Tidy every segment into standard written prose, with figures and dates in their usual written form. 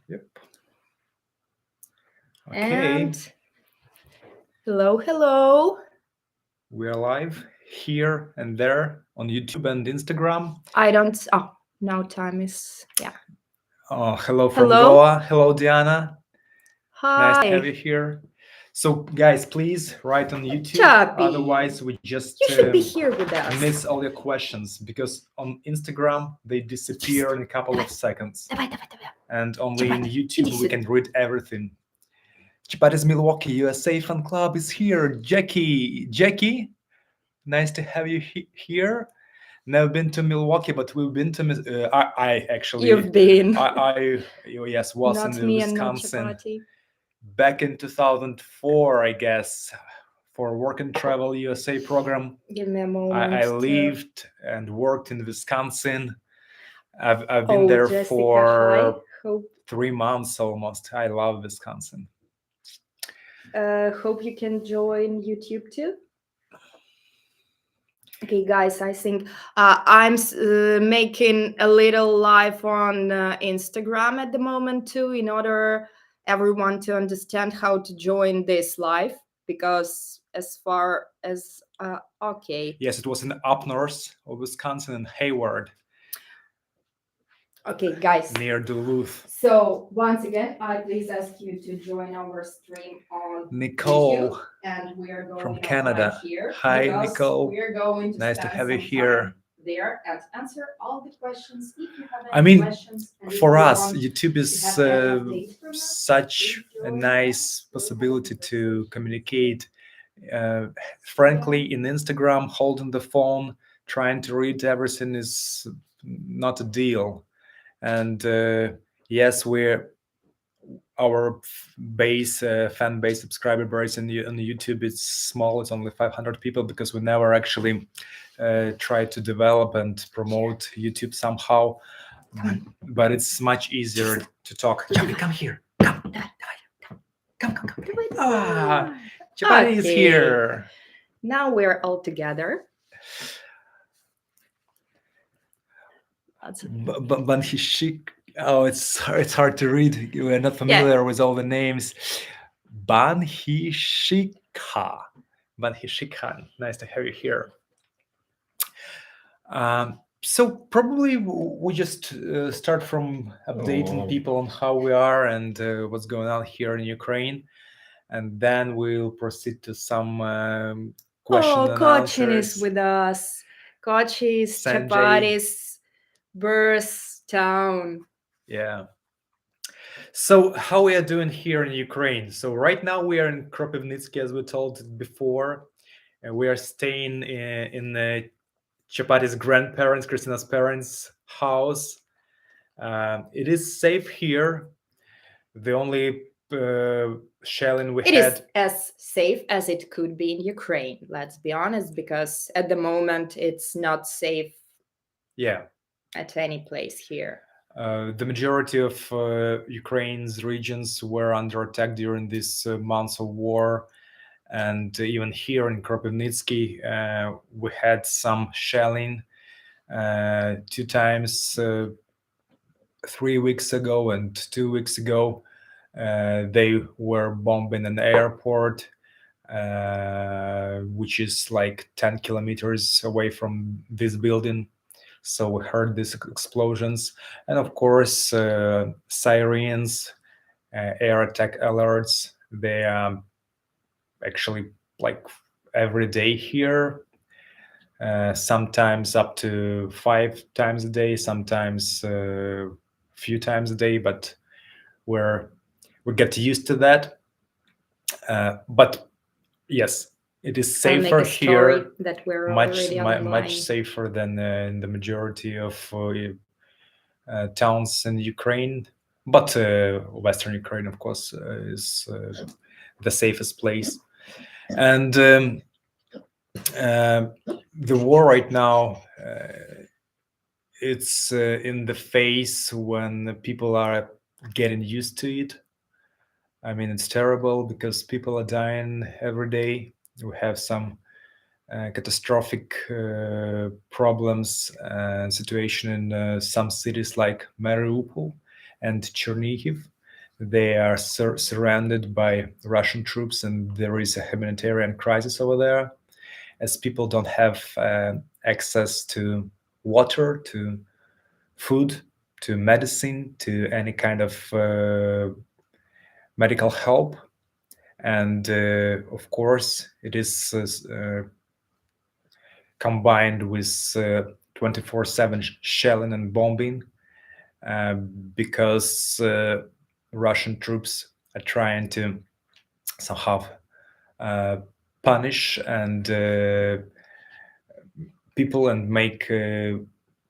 Yep. Okay. And hello. We are live here and there on YouTube and Instagram. I don't. Oh, now time is. Yeah. Oh, hello from Hello. Goa. Hello, Diana. Nice to have you Hi. here. So, guys, please write on YouTube. Chubby. Otherwise, we just You should be here with us. miss all your questions because on Instagram they disappear in a couple of seconds, Давай. and only in Chapati. YouTube Иди we сюда. can read everything. Chapati's Milwaukee USA fan club is here. Jackie, nice to have you here. Never been to Milwaukee, but we've been to. I actually, You've been. yes, was in Not me and not Wisconsin Chapati. back in 2004, I guess, for Work and Travel USA program. Give me a I moment to. lived and worked in Wisconsin. I've been Oh, there Jessica. Hi. for 3 months almost. I love Wisconsin. Hope you can join YouTube too. Okay, guys, I think I'm making a little live on Instagram at the moment too, in order everyone to understand how to join this live. Because as far as okay, Yes, it was in up north of Wisconsin in Hayward, okay, guys. near Duluth. So once again, I please ask you to join our stream on Nicole YouTube, and we are going from live Canada. here. Hi, because Nicole. We are going to Nice to spend have you some here. time there and answer all the questions. If you have I any mean, questions, and if for you us, want YouTube is to have any updates from us, such please a join nice us. possibility to communicate. Frankly, in Instagram, holding the phone, trying to read everything is not a deal. And yes, our fan base, subscriber base on YouTube is small. It's only 500 people because we never actually try to develop and promote YouTube somehow. But it's much easier to talk. Chubby, come here. Come. Ah, Chapati is here. Now we're all together. Banhishik. Oh, it's hard to read. We're not familiar with all the names. Banhishika. Banhishikhan. Nice to have you here. So probably we just start from updating people on how we are and what's going on here in Ukraine, and then we'll proceed to some question and Kochin answers. is with us. Kochi is Sanjay. Chapati's birth town. Yeah. So how we are doing here in Ukraine? So right now we are in Kropivnitsky, as we told before, and we are staying in Chapati's grandparents, Christina's parents' house. It is safe here. The only shelling we It had. is as safe as it could be in Ukraine, let's be honest, because at the moment it's not safe. Yeah. At any place here. The majority of Ukraine's regions were under attack during these months of war. And even here in Kropivnitsky, we had some shelling 2 times, 3 weeks ago and 2 weeks ago. They were bombing an airport, which is like 10 kilometers away from this building. So we heard these explosions, and of course, sirens, air attack alerts. They actually like every day here. Sometimes up to 5 times a day, sometimes a few times a day, but we get used to that. But yes, it is safer here, that we're much safer than in the majority of towns in Ukraine. But Western Ukraine, of course, is the safest place. And the war right now, it's in the phase when people are getting used to it. I mean, it's terrible because people are dying every day. We have some catastrophic problems and situation in some cities like Mariupol and Chernihiv. They are surrounded by Russian troops, and there is a humanitarian crisis over there, as people don't have access to water, to food, to medicine, to any kind of medical help. And of course, it is combined with 24/7 shelling and bombing, uh, because Russian troops are trying to somehow uh, punish and people and make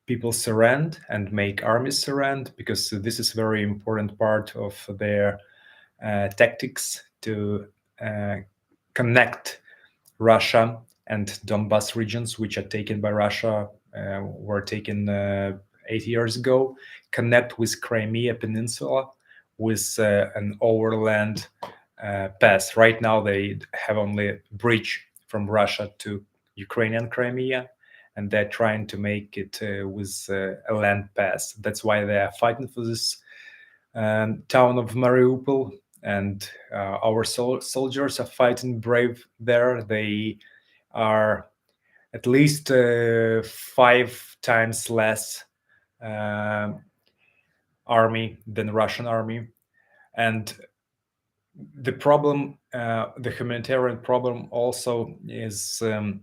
people surrender and make armies surrender, because this is a very important part of their tactics to uh, connect Russia and Donbas regions, which are taken by Russia, were taken 8 years ago, connect with Crimea Peninsula with an overland pass. Right now, they have only a bridge from Russia to Ukrainian Crimea, and they're trying to make it with a land pass. That's why they are fighting for this town of Mariupol, and our soldiers are fighting brave there. They are at least 5 times less uh, army than Russian army, and the problem, the humanitarian problem, also is in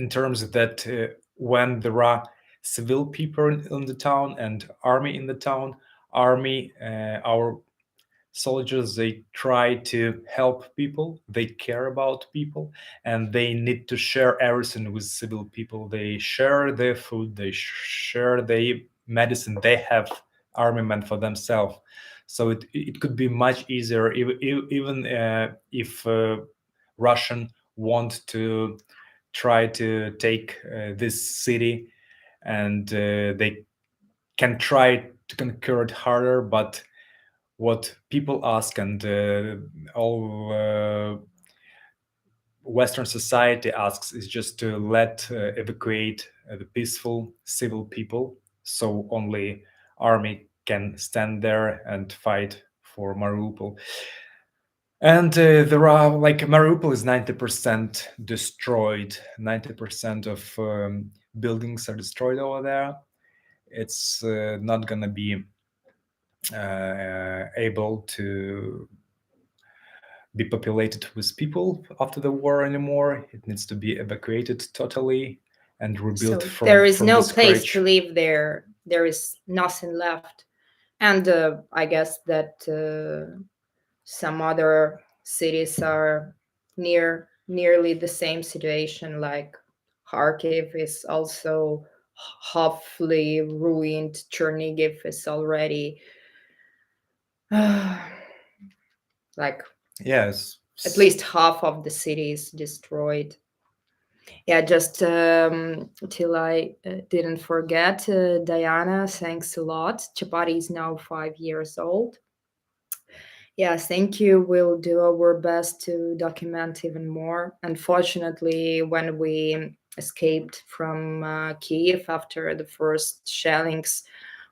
terms that when there are civil people in the town and army in the town, army, our soldiers, they try to help people, they care about people, and they need to share everything with civil people. They share their food, they share their medicine. They have armament for themselves, so it could be much easier, even if Russian want to try to take this city, and they can try to conquer it harder. But what people ask, and all Western society asks, is just to let evacuate the peaceful civil people, so only army can stand there and fight for Mariupol. And there are, like, Mariupol is 90% destroyed. 90% of buildings are destroyed over there. It's not gonna be able to be populated with people after the war anymore. It needs to be evacuated totally and rebuilt So there is from the no place scratch. to live there. There is nothing left. And I guess that some other cities are nearly the same situation. Like Kharkiv is also halfly ruined. Chernigiv is already like Yes. at least half of the city is destroyed. Yeah, just till I didn't forget, Diana, thanks a lot. Chapati is now 5 years old. Yes, thank you. We'll do our best to document even more. Unfortunately, when we escaped from Kiev after the first shellings,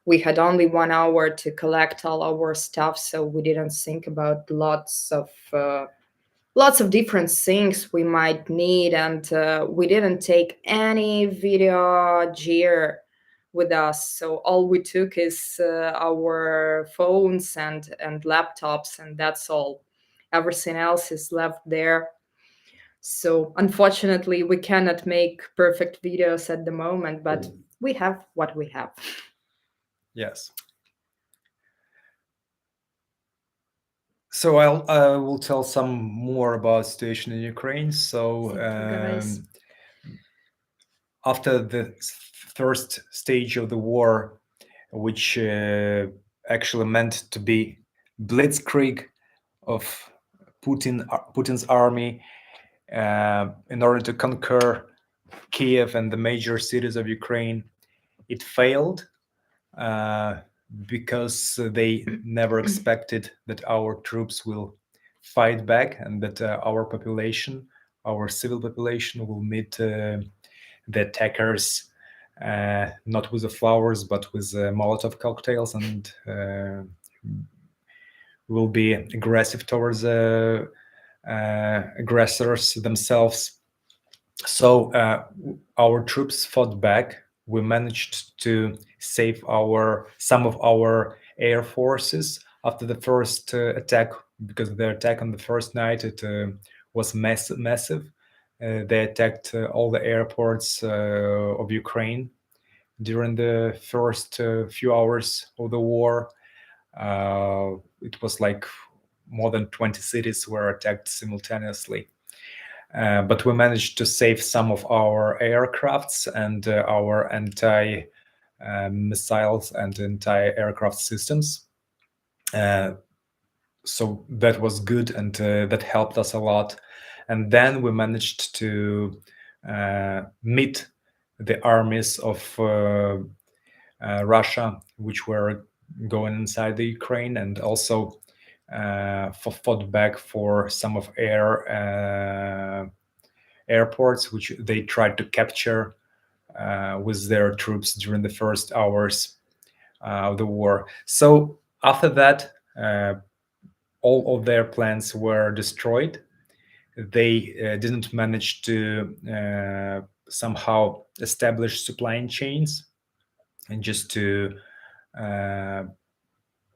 we had only 1 hour to collect all our stuff, so we didn't think about lots of different things we might need, and we didn't take any video gear with us. So all we took is our phones and laptops, and that's all. Everything else is left there. So unfortunately, we cannot make perfect videos at the moment, but we have what we have. Yes. So I will tell some more about situation in Ukraine. So after the first stage of the war, which actually meant to be blitzkrieg of Putin's army in order to conquer Kiev and the major cities of Ukraine, it failed uh, because they never expected that our troops will fight back, and that our population, our civil population, will meet the attackers not with the flowers but with Molotov cocktails and will be aggressive towards aggressors themselves. So our troops fought back. We managed to save our some of our air forces after the first attack, because the attack on the first night, it was massive. They attacked all the airports of Ukraine during the first few hours of the war. It was like more than 20 cities were attacked simultaneously. But we managed to save some of our aircrafts and our anti missiles and anti aircraft systems. Uh, so that was good, and that helped us a lot. And then we managed to meet the armies of Russia, which were going inside the Ukraine, and also fought back for some of airports, which they tried to capture with their troops during the first hours of the war. So after that, all of their plans were destroyed. They didn't manage to somehow establish supply chains and just to uh,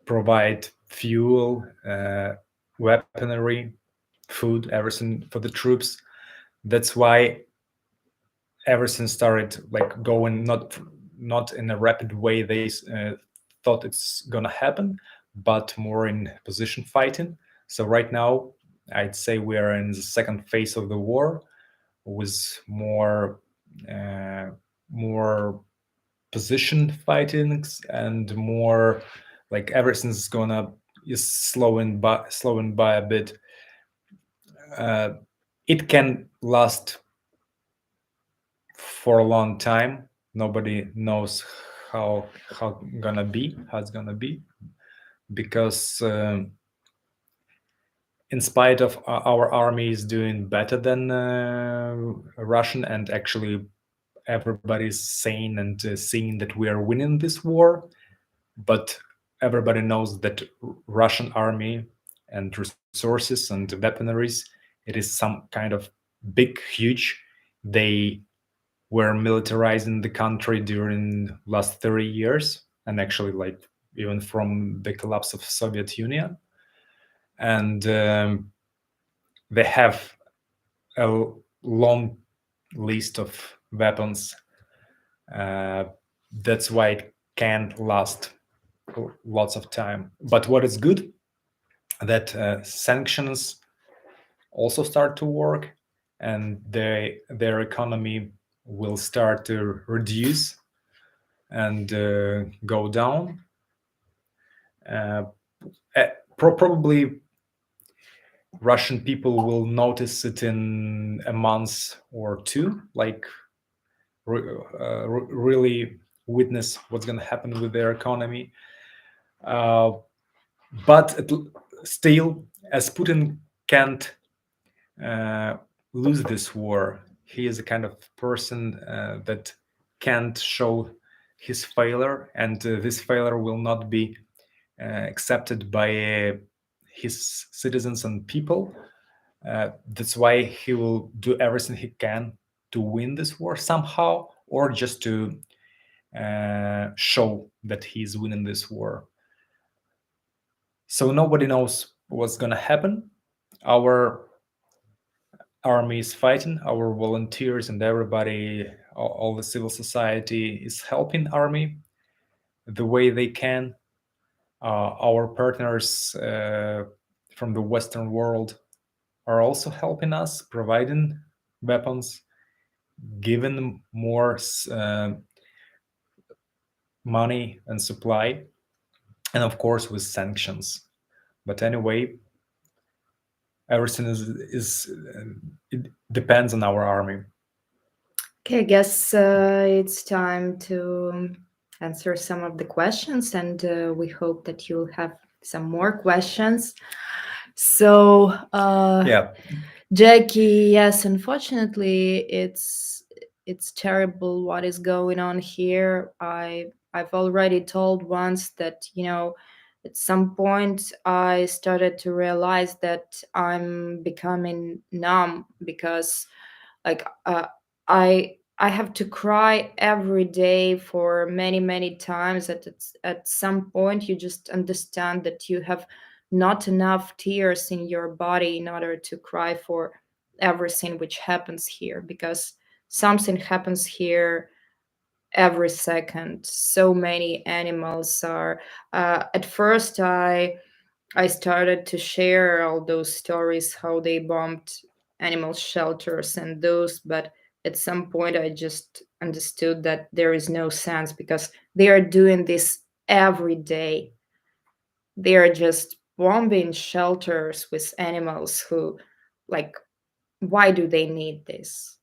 provide fuel, weaponry, food, everything for the troops. That's why everything started like going not in a rapid way they thought it's gonna happen, but more in position fighting. So right now, I'd say we are in the second phase of the war, with uh, more position fighting, and more like everything's gonna is slowing by a bit. uh, it can last for a long time. Nobody knows how how it's gonna be, because in spite of our army is doing better than Russian, and actually everybody's saying and seeing that we are winning this war, but everybody knows that Russian army and resources and weaponaries, it is some kind of big, huge. They were militarizing the country during last 30 years, and actually like even from the collapse of Soviet Union. And they have a long list of weapons. uh, that's why it can last lots of time. But what is good, that sanctions also start to work, and their economy will start to reduce and go down. Uh, Probably Russian people will notice it in a month or two, like really witness what's going to happen with their economy. Uh, but still, as Putin can't uh, lose this war, he is a kind of person that can't show his failure, and this failure will not be accepted by his citizens and people. That's why he will do everything he can to win this war somehow, or just to show that he's winning this war. So nobody knows what's gonna happen. Our army is fighting, our volunteers and everybody, all the civil society is helping army the way they can. Our partners from the Western world are also helping us, providing weapons, giving more money and supply, and of course with sanctions. But anyway, everything is it depends on our army. Okay, I guess it's time to answer some of the questions, and we hope that you'll have some more questions. So, Yeah, Jackie, yes, unfortunately, it's terrible what is going on here. I've already told once that At some point, I started to realize that I'm becoming numb because, like, I have to cry every day for many many times. At some point, you just understand that you have not enough tears in your body in order to cry for everything which happens here, because something happens here every second. So many animals are. At first, I started to share all those stories how they bombed animal shelters and those, but at some point I just understood that there is no sense because they are doing this every day. They are just bombing shelters with animals who, like, why do they need this?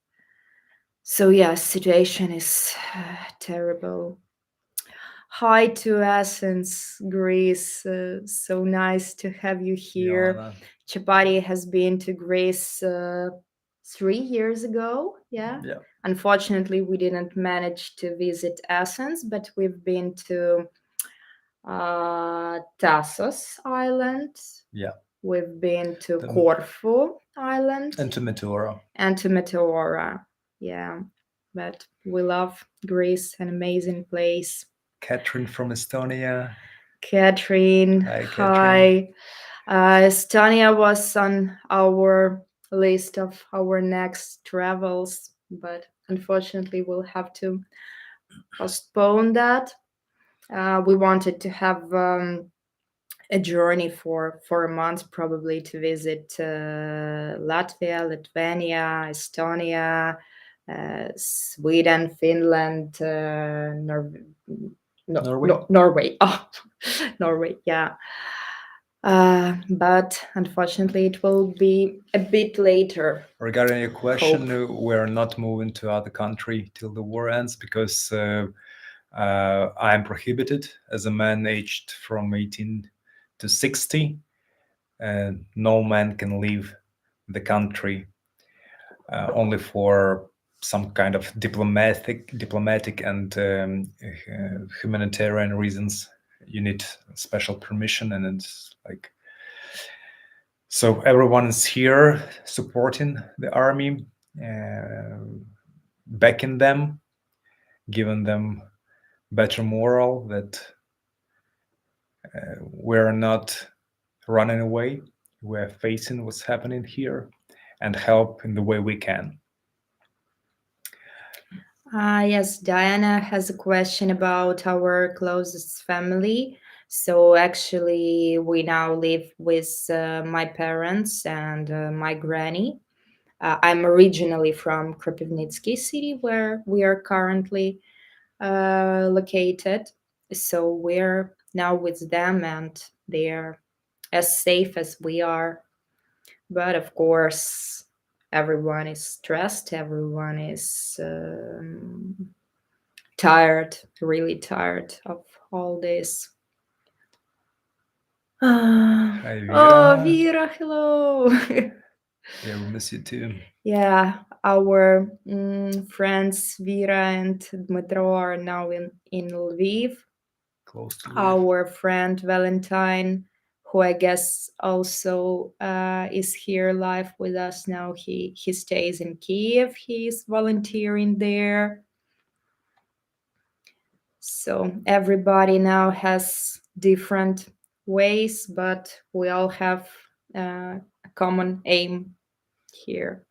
So yeah, situation is terrible. Hi to Athens, Greece. So nice to have you here. Joanna. Chapati has been to Greece 3 years ago. Yeah. Yeah. Unfortunately, we didn't manage to visit Athens, but we've been to Tassos Island. Yeah. We've been to The, Corfu Island and to Meteora. and to Meteora. Yeah. But we love Greece, an amazing place. Catherine from Estonia. Catherine, Hi, Catherine. hi. Estonia was on our list of our next travels, but unfortunately, we'll have to postpone that. We wanted to have a journey for 4 months, probably to visit Latvia, Lithuania, Estonia, Sweden, Finland, Norway. Norway. Oh, Norway, yeah. But unfortunately, it will be a bit later. Regarding your question, Hope. we're not moving to other country till the war ends because I am prohibited as a man aged from 18 to 60. No man can leave the country only for some kind of diplomatic and humanitarian reasons. You need special permission, and it's like so everyone is here supporting the army, backing them, giving them better moral that we're not running away. We're facing what's happening here and help in the way we can. Yes, Diana has a question about our closest family. So actually, we now live with my parents and my granny. I'm originally from Kropivnitsky city, where we are currently located. So we're now with them, and they're as safe as we are. But of course, everyone is stressed. Everyone is tired, really tired of all this. Hi, Oh, Vera. Vera, hello. Yeah, we miss you too. Yeah, our friends Vera and Dmitro are now in Lviv. Close to live. Our friend Valentine, who I guess also is here live with us now, he stays in Kiev. He's volunteering there. So everybody now has different ways, but we all have a common aim here.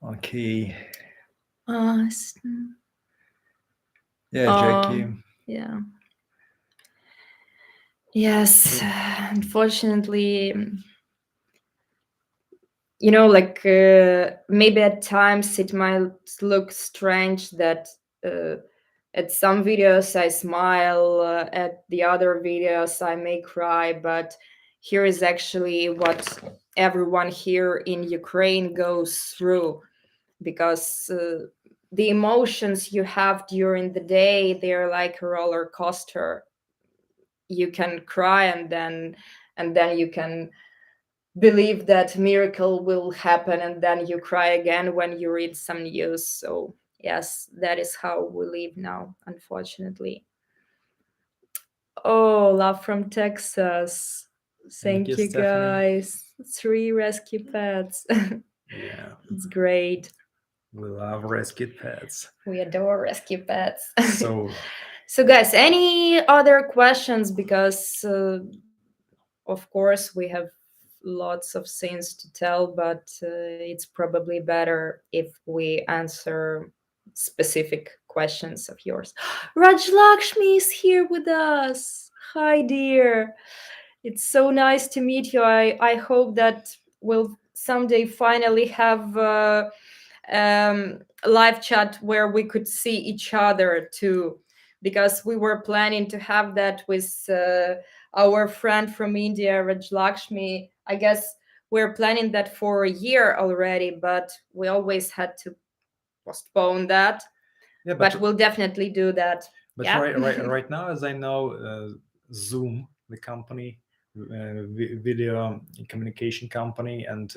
Okay. Uh, Yeah, Jackie. yeah. Yes, unfortunately, like maybe at times it might look strange that uh, at some videos I smile, at the other videos I may cry, but here is actually what everyone here in Ukraine goes through, because the emotions you have during the day, they're like a roller coaster. You can cry, and then you can believe that miracle will happen, and then you cry again when you read some news. So yes, that is how we live now, unfortunately. Oh, love from Texas. Thank Thank you, you, Stephanie. guys. 3 rescue pets. Yeah, It's great. we love rescued pets. We adore rescue pets. So, So, guys, any other questions? Because, of course, we have lots of things to tell, but it's probably better if we answer specific questions of yours. Raj Lakshmi is here with us. Hi, dear. It's so nice to meet you. I hope that we'll someday finally have live chat where we could see each other too, because we were planning to have that with our friend from India, Raj Lakshmi. I guess we're planning that for a year already, but we always had to postpone that. yeah, But we'll definitely do that. but Yeah. right now, as I know, Zoom, the company, video communication company and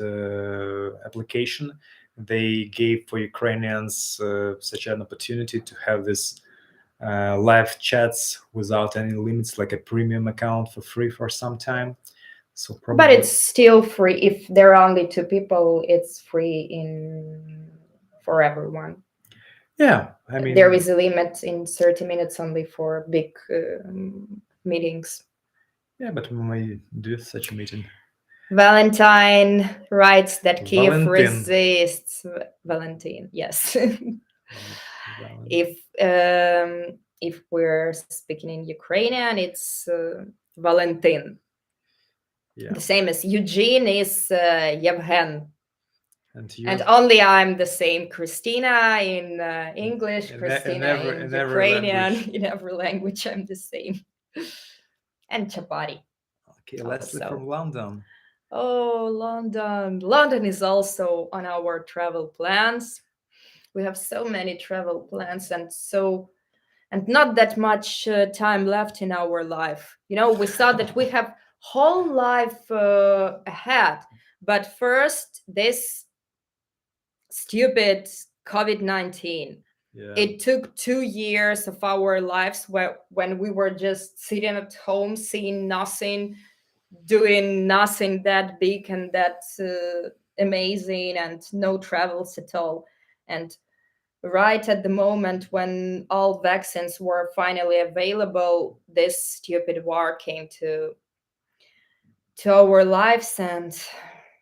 application, they gave for Ukrainians such an opportunity to have this live chats without any limits, like a premium account for free for some time. So But probably, it's still free. If there are only 2 people, it's free in for everyone. yeah, I mean, There is a limit in 30 minutes only for big meetings. yeah, but we may do such a meeting. Valentine writes that Kiev Valentin. resists. Valentine, yes. Valen- If we're speaking in Ukrainian, it's Valentin. yeah, The same as Eugene is Yevgen. and you And only I'm the same. Christina in English, in, Christina in in every Ukrainian, language. in every language, I'm the same. And Chapati Okay, Leslie also. from London. Oh, London. London is also on our travel plans. We have so many travel plans and not that much time left in our life. You know, we thought that we have whole life ahead, but first this stupid COVID-19. Yeah. It took 2 years of our lives when we were just sitting at home, seeing nothing, doing nothing that big and that amazing, and no travels at all. And right at the moment when all vaccines were finally available, this stupid war came to our lives, and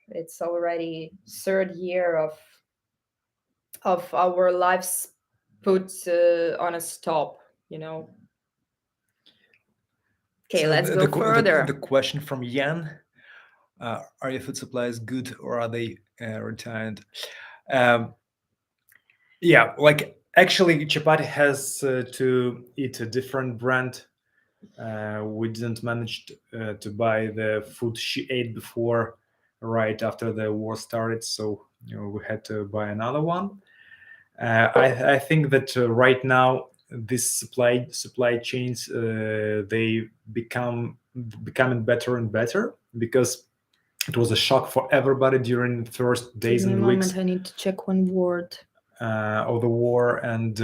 it's already third year of our lives put on a stop, you know. Okay, So let's go the further. question from Jan: are your food supplies good or are they retired? Um, yeah, like actually, Chapati has to eat a different brand. We didn't manage to buy the food she ate before, right after the war started, so we had to buy another one. I think that right now these supply chains they becoming better and better, because it was a shock for everybody during the first Give days me a and weeks moment, I need to check one word. of the war, and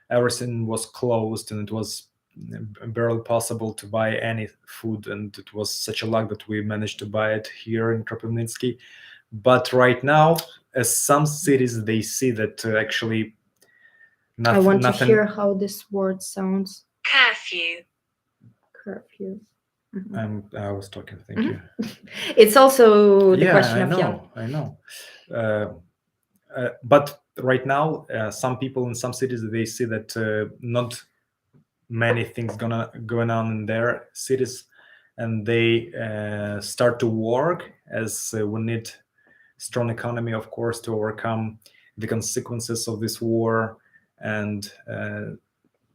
everything was closed, and it was barely possible to buy any food. And it was such a luck that we managed to buy it here in Kropivnitsky. But right now, as some cities, they see that actually I want to nothing. hear how this word sounds. Curfew. Curfew. I was talking. Thank you. It's also the Yeah, question I of Jan. know. I know. But right now, some people in some cities, they see that not many things going on in their cities, and they start to work, as we need strong economy, of course, to overcome the consequences of this war. And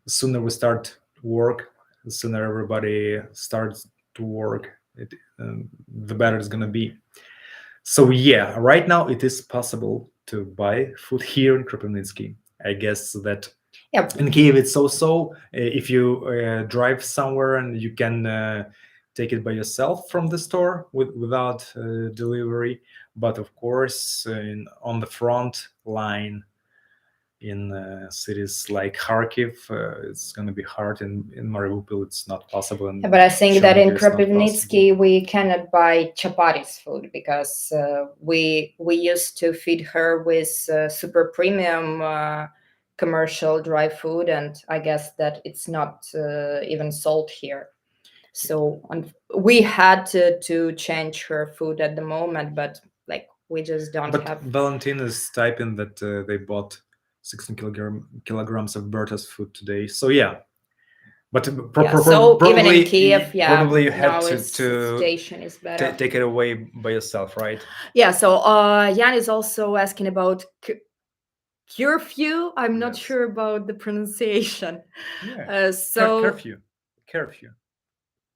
sooner we start work, the sooner everybody starts to work, the better it's going to be. So yeah, right now it is possible to buy food here in Kropivnitsky. I guess that in Kiev it's so. If you drive somewhere, and you can take it by yourself from the store without delivery. But of course, on the front line, in cities like Kharkiv. It's going to be hard. In Mariupol, it's not possible. And But I think that in Chernihiv, it's not possible. Kropivnitsky we cannot buy Chapati's food because we used to feed her with super premium commercial dry food, and I guess that it's not even sold here. So we had to change her food at the moment, but like we just don't But have. Valentin is typing that they bought 16 kilograms of Berta's food today. So yeah, but Yeah, so even in probably Kiev, yeah, probably you had now to its situation is better. take it away by yourself, right? Yeah, so Jan is also asking about curfew. I'm not Yes. sure about the pronunciation. Yeah. So Curfew.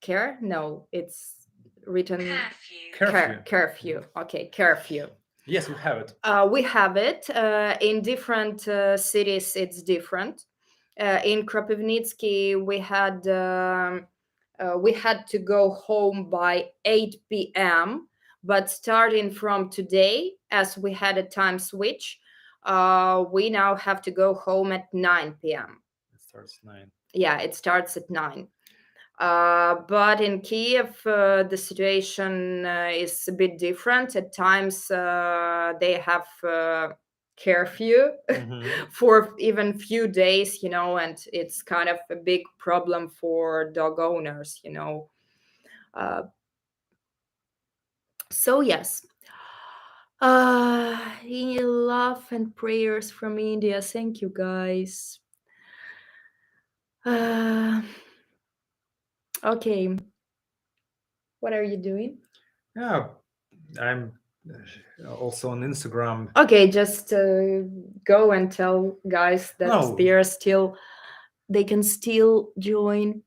care? No, it's written Curfew. curfew. Okay, curfew. Yes, we have it. We have it in different cities. It's different. In Kropivnitsky, we had to go home by 8 p.m. But starting from today, as we had a time switch, we now have to go home at 9 p.m. It starts 9. Yeah, it starts at 9. But in Kiev, the situation is a bit different. At times, they have curfew for even few days, and it's kind of a big problem for dog owners. Uh, so yes, love and prayers from India. Thank you, guys. Okay, what are you doing? Yeah, I'm also on Instagram. Okay, just go and tell guys that No. they can still join.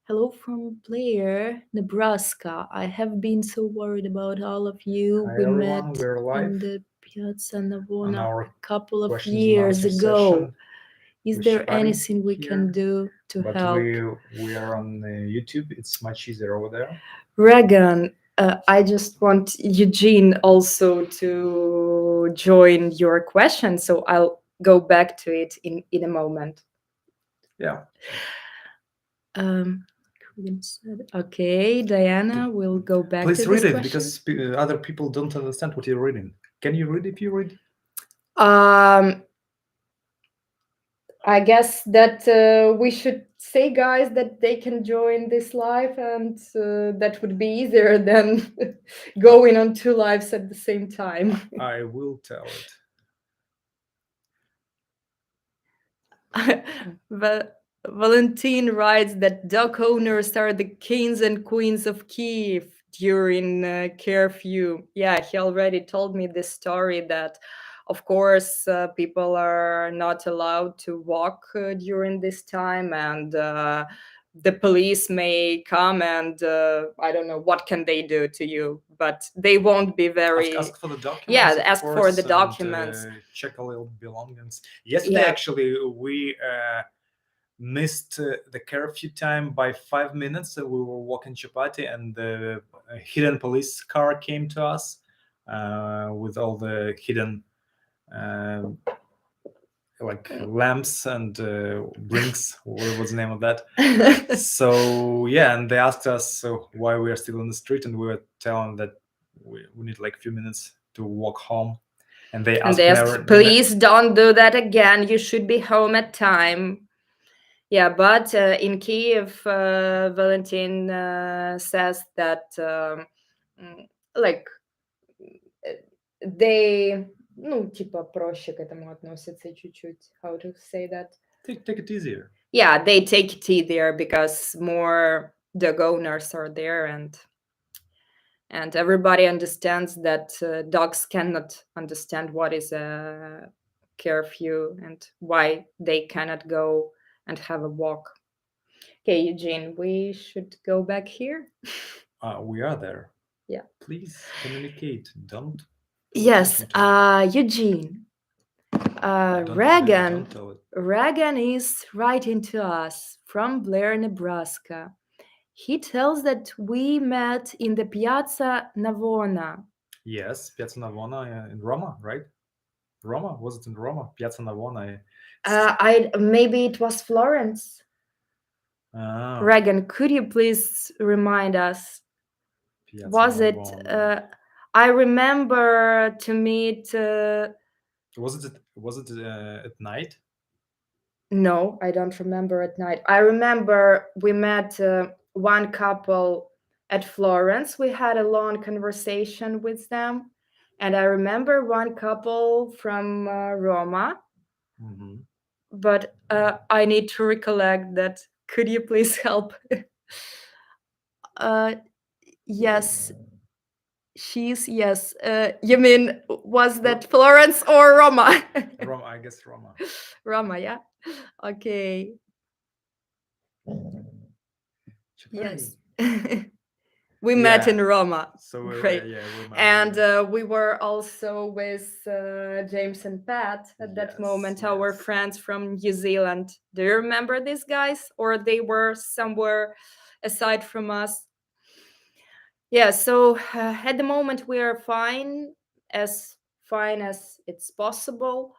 Hello from Blair, Nebraska. I have been so worried about all of you. Hi, We everyone. met We're live in the Piazza on Navona our a couple of questions and years answers ago. session Is with there Chapati anything we here, can do to but help? we are on YouTube. It's much easier over there. Regan, I just want Eugene also to join your question, so I'll go back to it in a moment. Yeah. Okay, Diana, we'll go back Please to read this it question. because other people don't understand what you're reading. Can you read if you read? I guess that we should say, guys, that they can join this live, and that would be easier than going on two lives at the same time. I will tell it. But Valentin writes that dog owners are the kings and queens of Kiev during curfew. Yeah, he already told me this story that, of course, people are not allowed to walk during this time, and the police may come and I don't know what can they do to you, but they won't be very. Ask for the documents. Yeah, of ask course, for the and, documents. check all your belongings. Yesterday, Yeah. actually, we missed the curfew time by 5 minutes. We were walking Chapati, and the hidden police car came to us with all the hidden like lamps and brinks. What was the name of that? So yeah, and they asked us why we are still on the street, and we were telling that we need like a few minutes to walk home. And they asked, please don't do that again. You should be home at time. Yeah, but in Kiev, Valentin says that like they, ну, типа, проще к этому относятся чуть-чуть. How to say that? Take it easier. Yeah, they take it easier because more dog owners are there, and everybody understands that dogs cannot understand what is a curfew and why they cannot go and have a walk. Okay, Eugene, we should go back here. We are there. Yeah. Please communicate. Don't. Yes, Eugene. Regan is writing to us from Blair, Nebraska. He tells that we met in the Piazza Navona. Yes, Piazza Navona in Roma, right? Roma? Was it in Roma? Piazza Navona? I maybe it was Florence. Ah, Regan, could you please remind us? Piazza Was it? Navona. I remember to meet. Was it at night? No, I don't remember at night. I remember we met one couple at Florence. We had a long conversation with them. And I remember one couple from Roma, Mm-hmm. but I need to recollect that. Could you please help? uh, yes, yes. You mean, was that Florence or Roma? Roma, I guess Roma. Roma, yeah. Okay. Chapati. Yes. We met in Roma. So Great. yeah, I remember. And we were also with James and Pat at that moment, our yes. friends from New Zealand. Do you remember these guys? Or they were somewhere aside from us? Yeah, so at the moment we are fine as it's possible.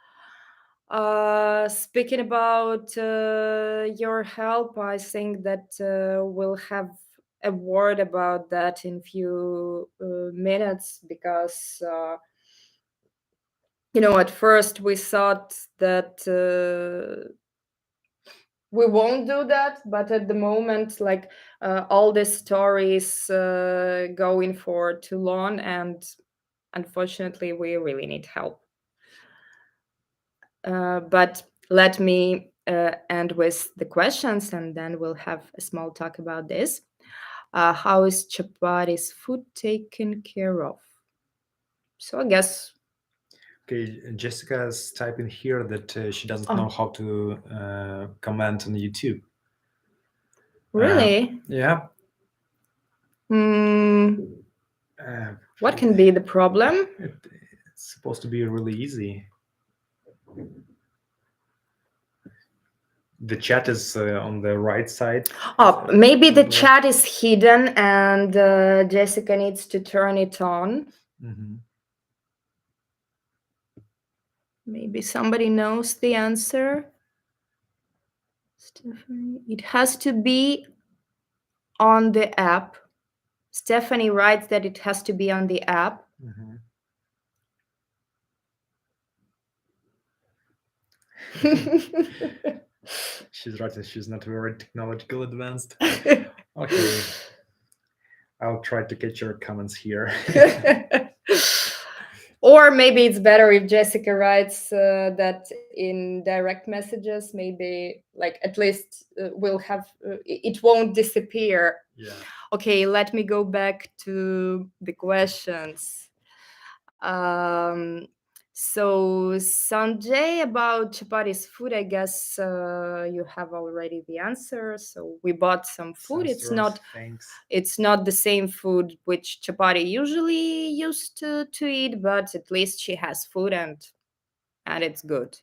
Speaking about your help, I think that we'll have a word about that in few minutes, because at first we thought that we won't do that, but at the moment, like, all the stories going for too long, and unfortunately we really need help. But let me end with the questions, and then we'll have a small talk about this. How is Chapati's food taken care of? So I guess. Okay, Jessica's typing here that she doesn't Oh. know how to comment on YouTube. Really? Yeah. What can be the problem? It's supposed to be really easy. The chat is on the right side. Oh, maybe the chat is hidden and Jessica needs to turn it on. Mm-hmm. Maybe somebody knows the answer. Stephanie, it has to be on the app. Stephanie writes that it has to be on the app. Mm-hmm. She's right that she's not very technological advanced. Okay. I'll try to get your comments here. Or maybe it's better if Jessica writes that in direct messages. Maybe, like, at least we'll have it won't disappear. Yeah. Okay, let me go back to the questions. So Sanjay, about Chapati's food, I guess you have already the answer. So we bought some food. It's not the same food which Chapati usually used to eat, but at least she has food, and it's good,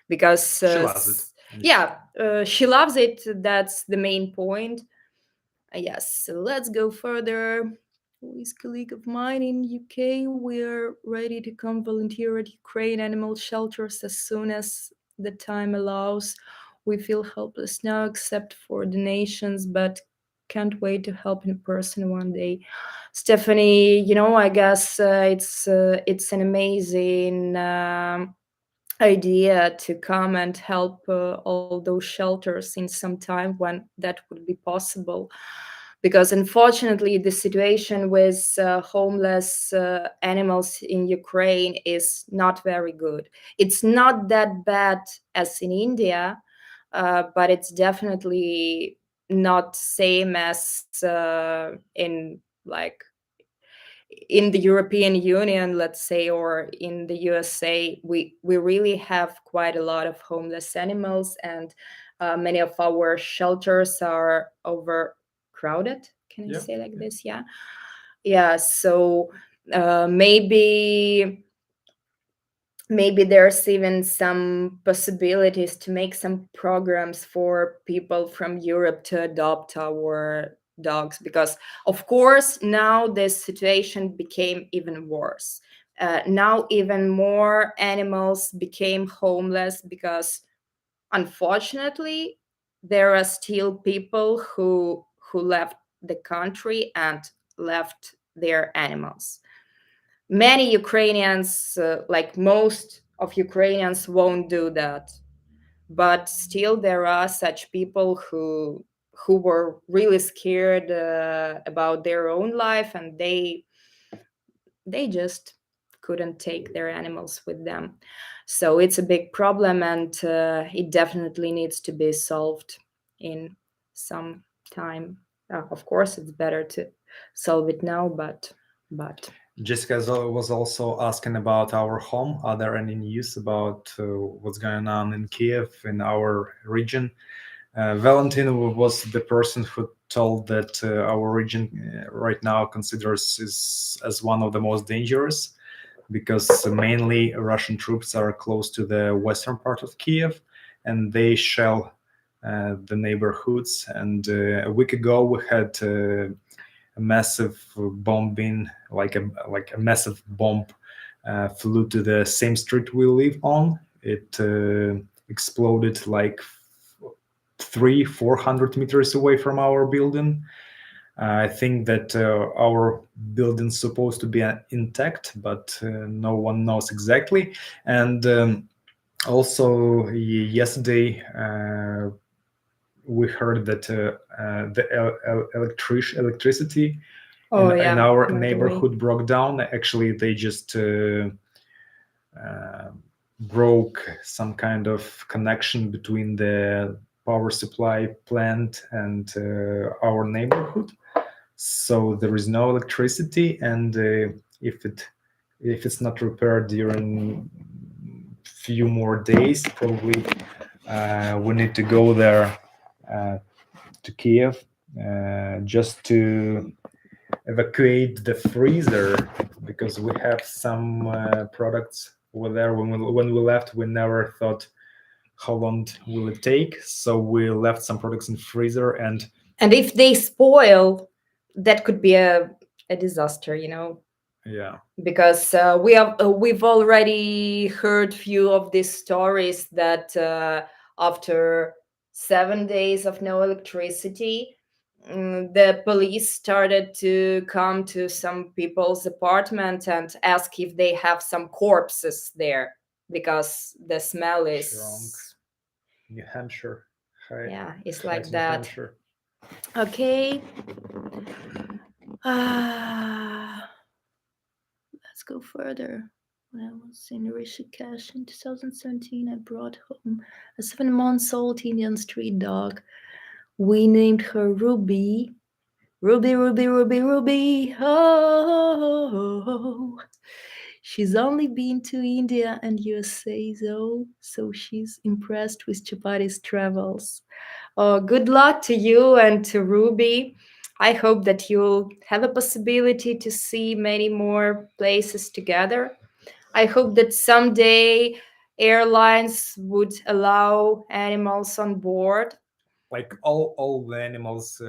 because She loves it. Yeah, she loves it. That's the main point. Yes, so let's go further. Who is colleague of mine in UK? We're ready to come volunteer at Ukraine animal shelters as soon as the time allows. We feel helpless now, except for donations, but can't wait to help in person one day. Stephanie, I guess it's an amazing idea to come and help all those shelters in some time when that would be possible, because unfortunately the situation with homeless animals in Ukraine is not very good. It's not that bad as in India, but it's definitely not same as in, like, in the European Union, let's say, or in the USA. We really have quite a lot of homeless animals, and many of our shelters are overcrowded. Can I say like this? Yeah. So maybe there's even some possibilities to make some programs for people from Europe to adopt our dogs, because of course now this situation became even worse. Now even more animals became homeless because, unfortunately, there are still people who left the country and left their animals. Many Ukrainians, like most of Ukrainians, won't do that, but still there are such people who were really scared about their own life, and they just couldn't take their animals with them. So it's a big problem, and it definitely needs to be solved in some time. Of course, it's better to solve it now, but Jessica was also asking about our home. Are there any news about what's going on in Kiev, in our region? Valentin was the person who told that our region right now considers is as one of the most dangerous, because mainly Russian troops are close to the western part of Kiev, and they shell the neighborhoods. And a week ago, we had a massive bombing, like a massive bomb flew to the same street we live on. It exploded like 300-400 meters away from our building. I think that our building's supposed to be intact, but no one knows exactly. And also, yesterday, we heard that the electricity oh in yeah, our by the way. neighborhood broke down. Actually, they just uh, broke some kind of connection between the power supply plant and our neighborhood. So there is no electricity, and if it's not repaired during few more days, probably we need to go there uh, to Kiev just to evacuate the freezer, because we have some products over there. When we left, we never thought how long will it take, so we left some products in freezer. And if they spoil, that could be a disaster, you know, Yeah, because we've already heard few of these stories that after 7 days of no electricity, the police started to come to some people's apartment and ask if they have some corpses there, because the smell strong. is, New Hampshire, yeah, it's Heights, like New that. Hampshire. Okay. Ah, let's go further. When I was in Rishikesh in 2017, I brought home a 7 months old Indian street dog. We named her Ruby. Ruby, Ruby, Ruby, Ruby. Oh, she's only been to India and USA, though, so she's impressed with Chapati's travels. Good luck to you and to Ruby. I hope that you'll have a possibility to see many more places together. I hope that someday airlines would allow animals on board. Like all the animals,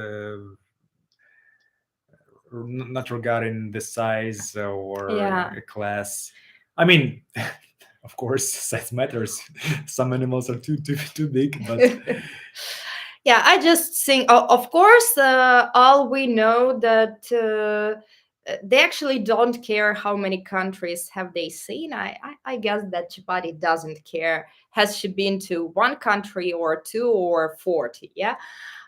not regarding the size or Yeah. a class. I mean, of course, size matters. Some animals are too big, but Yeah, I just think, of course, all we know that they actually don't care how many countries have they seen. I guess that Chapati doesn't care. Has she been to one country or two or 40? Yeah.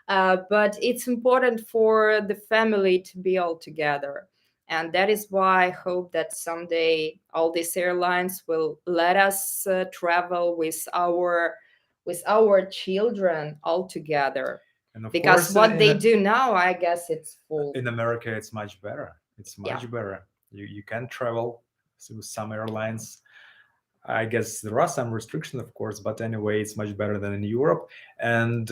But it's important for the family to be all together. And that is why I hope that someday all these airlines will let us travel with our children all together. and of Because course, what they do now, I guess it's full. in America, it's much better. It's Yeah. much better. You can travel with some airlines. I guess there are some restrictions, of course, but anyway, it's much better than in Europe. And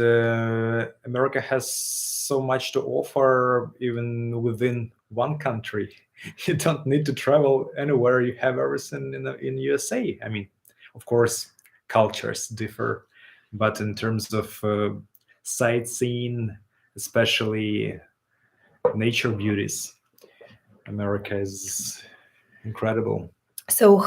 America has so much to offer, even within one country. You don't need to travel anywhere. You have everything in USA. I mean, of course, cultures differ, but in terms of sightseeing, especially nature beauties, America is incredible. So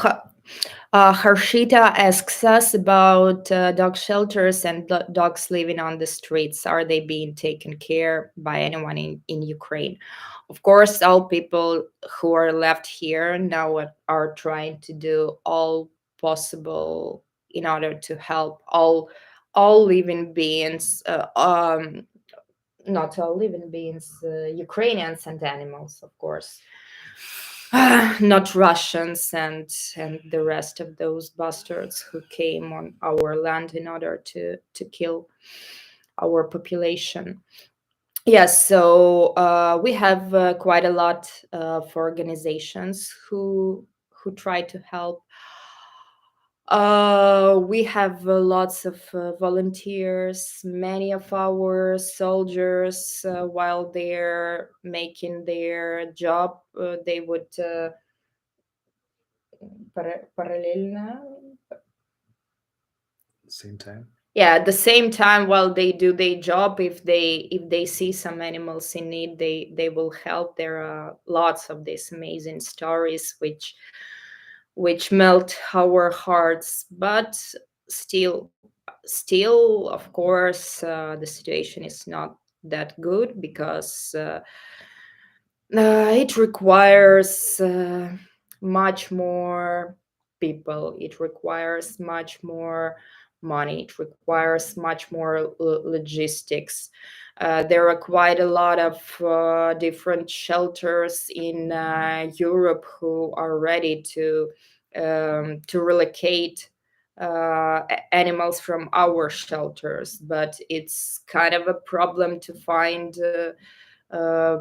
Harshita asks us about dog shelters and dogs living on the streets. Are they being taken care by anyone in Ukraine? Of course, all people who are left here now are trying to do all possible in order to help all living beings. Not all living beings, Ukrainians and animals, of course. Not Russians and the rest of those bastards who came on our land in order to kill our population. Yes, so we have quite a lot of organizations who try to help. We have lots of volunteers. Many of our soldiers, while they're making their job, they would parallelna. Same time. Yeah, at the same time, while they do their job, if they see some animals in need, they will help. There are lots of these amazing stories which melt our hearts, but still still of course the situation is not that good because it requires much more people. It requires much more money. It requires much more logistics. There are quite a lot of different shelters in Europe who are ready to relocate animals from our shelters, but it's kind of a problem to find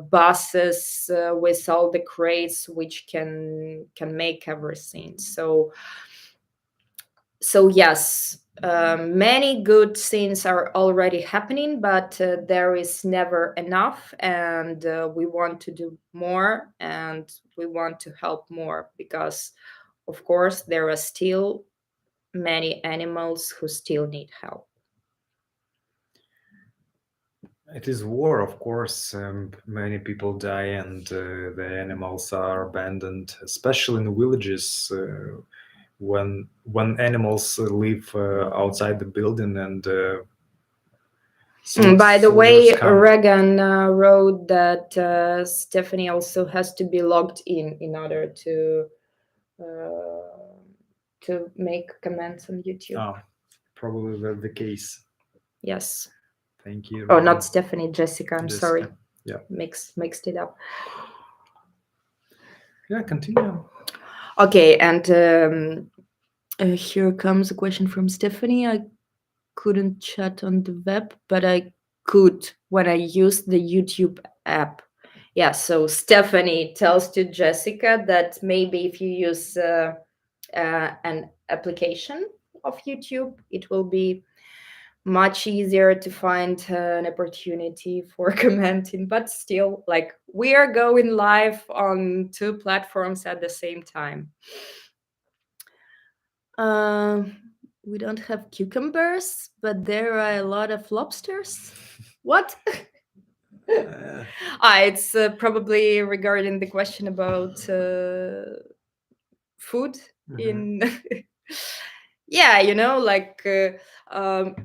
buses with all the crates which can make everything. So yes, many good things are already happening, but there is never enough, and we want to do more, and we want to help more because, of course, there are still many animals who still need help. It is war, of course. Many people die, and the animals are abandoned, especially in villages. When animals live outside the building, and By the soldiers way, come. Regan wrote that Stephanie also has to be logged in order uh, to make comments on YouTube. Oh, probably the case. Yes. Thank you, Oh, not Regan. Stephanie, Jessica. I'm sorry. Jessica. Yeah. Mixed it up. Yeah, continue. Okay, and here comes a question from Stephanie. I couldn't chat on the web, but I could when I used the YouTube app. Yeah, so Stephanie tells to Jessica that maybe if you use an application of YouTube, it will be much easier to find an opportunity for commenting. But still, like, we are going live on two platforms at the same time. Um, we don't have cucumbers, but there are a lot of lobsters. What? It's probably regarding the question about food Mhm. in. Yeah, like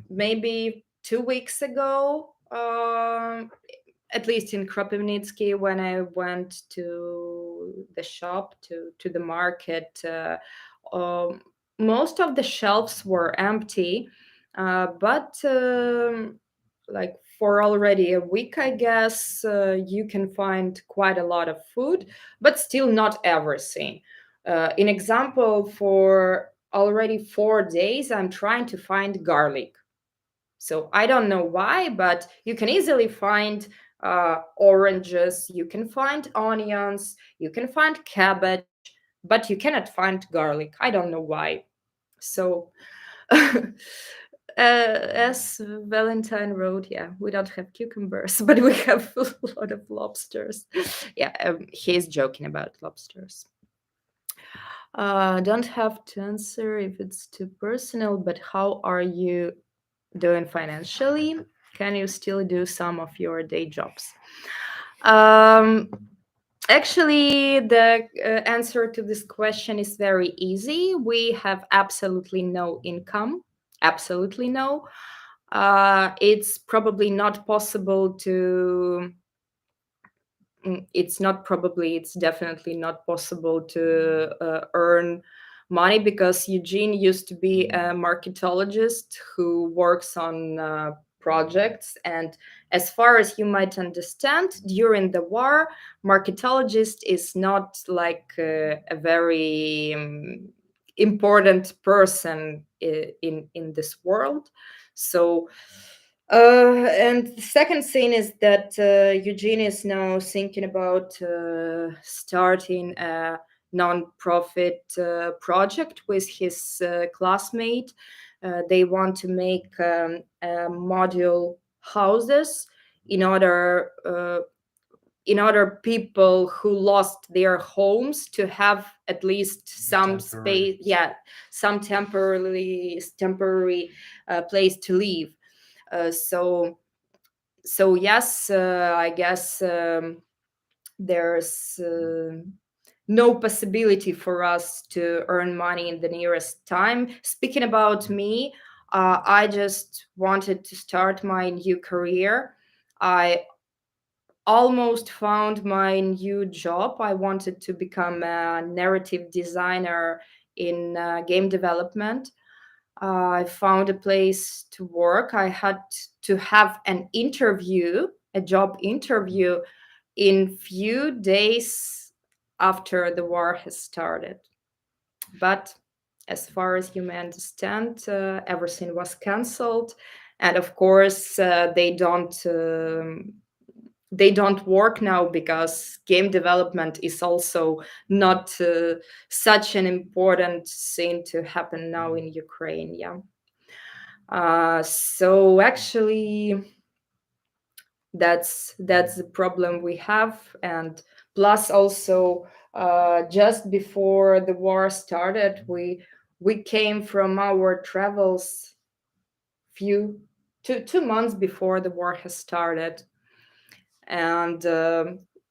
maybe 2 weeks ago, at least in Kropivnitsky, when I went to the shop, to the market, um, most of the shelves were empty, but like for already a week, I guess, you can find quite a lot of food, but still not everything. In example, for already 4 days, I'm trying to find garlic. So I don't know why, but you can easily find oranges, you can find onions, you can find cabbage, but you cannot find garlic. I don't know why. So, as Valentine wrote, yeah, we don't have cucumbers, but we have a lot of lobsters. Yeah, he's joking about lobsters. Don't have to answer if it's too personal, but how are you doing financially? Can you still do some of your day jobs? Um, Actually, the answer to this question is very easy. We have absolutely no income, absolutely no. It's probably not possible to it's not probably, it's definitely not possible to earn money, because Eugene used to be a marketologist who works on projects. And as far as you might understand, during the war, marketologist is not like a very important person in this world. So and the second thing is that Eugene is now thinking about starting a non-profit project with his classmate. They want to make module houses in order people who lost their homes to have at least some Temporary. space, yeah, some temporary place to live. So yes, I guess there's no possibility for us to earn money in the nearest time. Speaking about me, I just wanted to start my new career. I almost found my new job. I wanted to become a narrative designer in game development. I found a place to work. I had to have an interview, a job interview, in few days after the war has started. But as far as you may understand, everything was cancelled, and of course, they don't work now, because game development is also not such an important thing to happen now in Ukraine. Yeah. So actually, that's the problem we have. And plus also, just before the war started, we came from our travels few 2 months before the war has started. And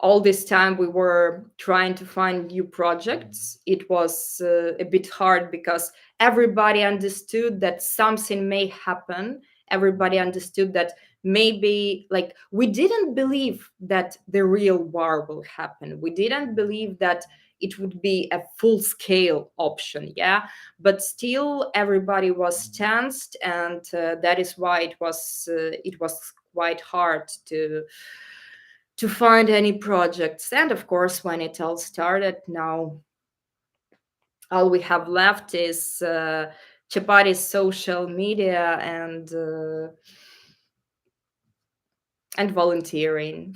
all this time we were trying to find new projects. It was a bit hard, because everybody understood that something may happen. Everybody understood that maybe, like, we didn't believe that the real war will happen. We didn't believe that it would be a full scale option. Yeah, but still everybody was tensed, and that is why it was quite hard to find any projects. And of course, when it all started, now all we have left is Chapati's social media and volunteering.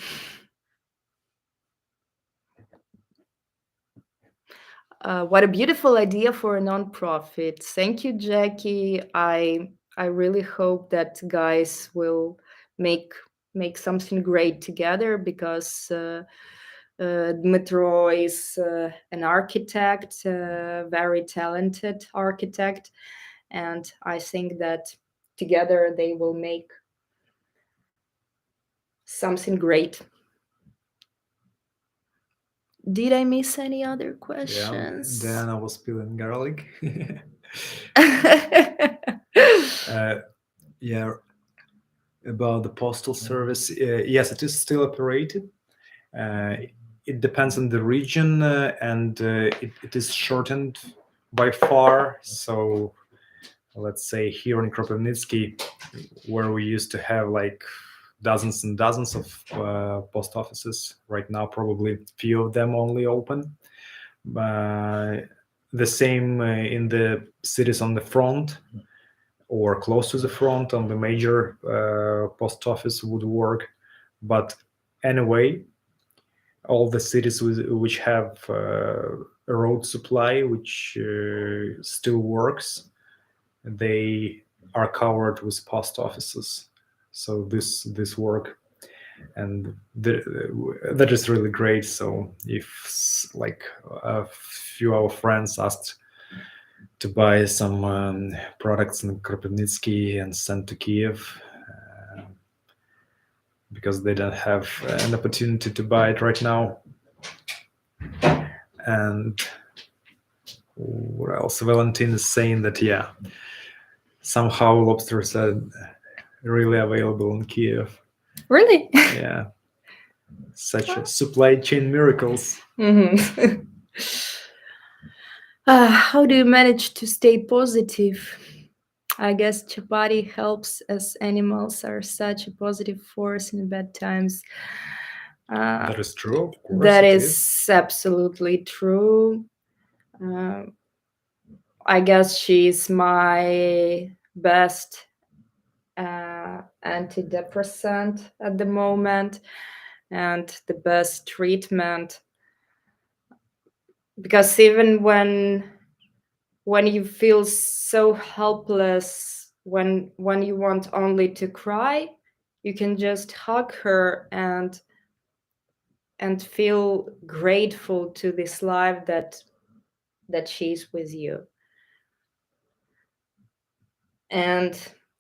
What a beautiful idea for a nonprofit. Thank you, Jackie. I really hope that guys will make make something great together, because Dmitro is an architect, very talented architect, and I think that together they will make something great. Did I miss any other Yeah, questions? then I was peeling garlic. Yeah, about the postal service. Yes, it is still operated. Uh, it depends on the region, and it is shortened by far. So let's say here in Kropivnitsky, where we used to have like dozens and dozens of post offices, right now probably few of them only open. The same in the cities on the front or close to the front on the major post office would work. But anyway, all the cities which have a road supply which still works, they are covered with post offices. So this work, and that is really great. So if like a few of our friends asked to buy some products in Kropivnitsky and send to Kiev, because they don't have an opportunity to buy it right now, And what else? Valentine is saying that, yeah, somehow lobsters are really available in Kiev. Really? Yeah, such a supply chain miracles. Mhm. How do you manage to stay positive? I guess Chapati helps, as animals are such a positive force in bad times. That is true, of course, That it is is. absolutely true. Uh, I guess she's my best antidepressant at the moment and the best treatment, because even when you feel so helpless, when you want only to cry, you can just hug her and feel grateful to this life that she's with you. And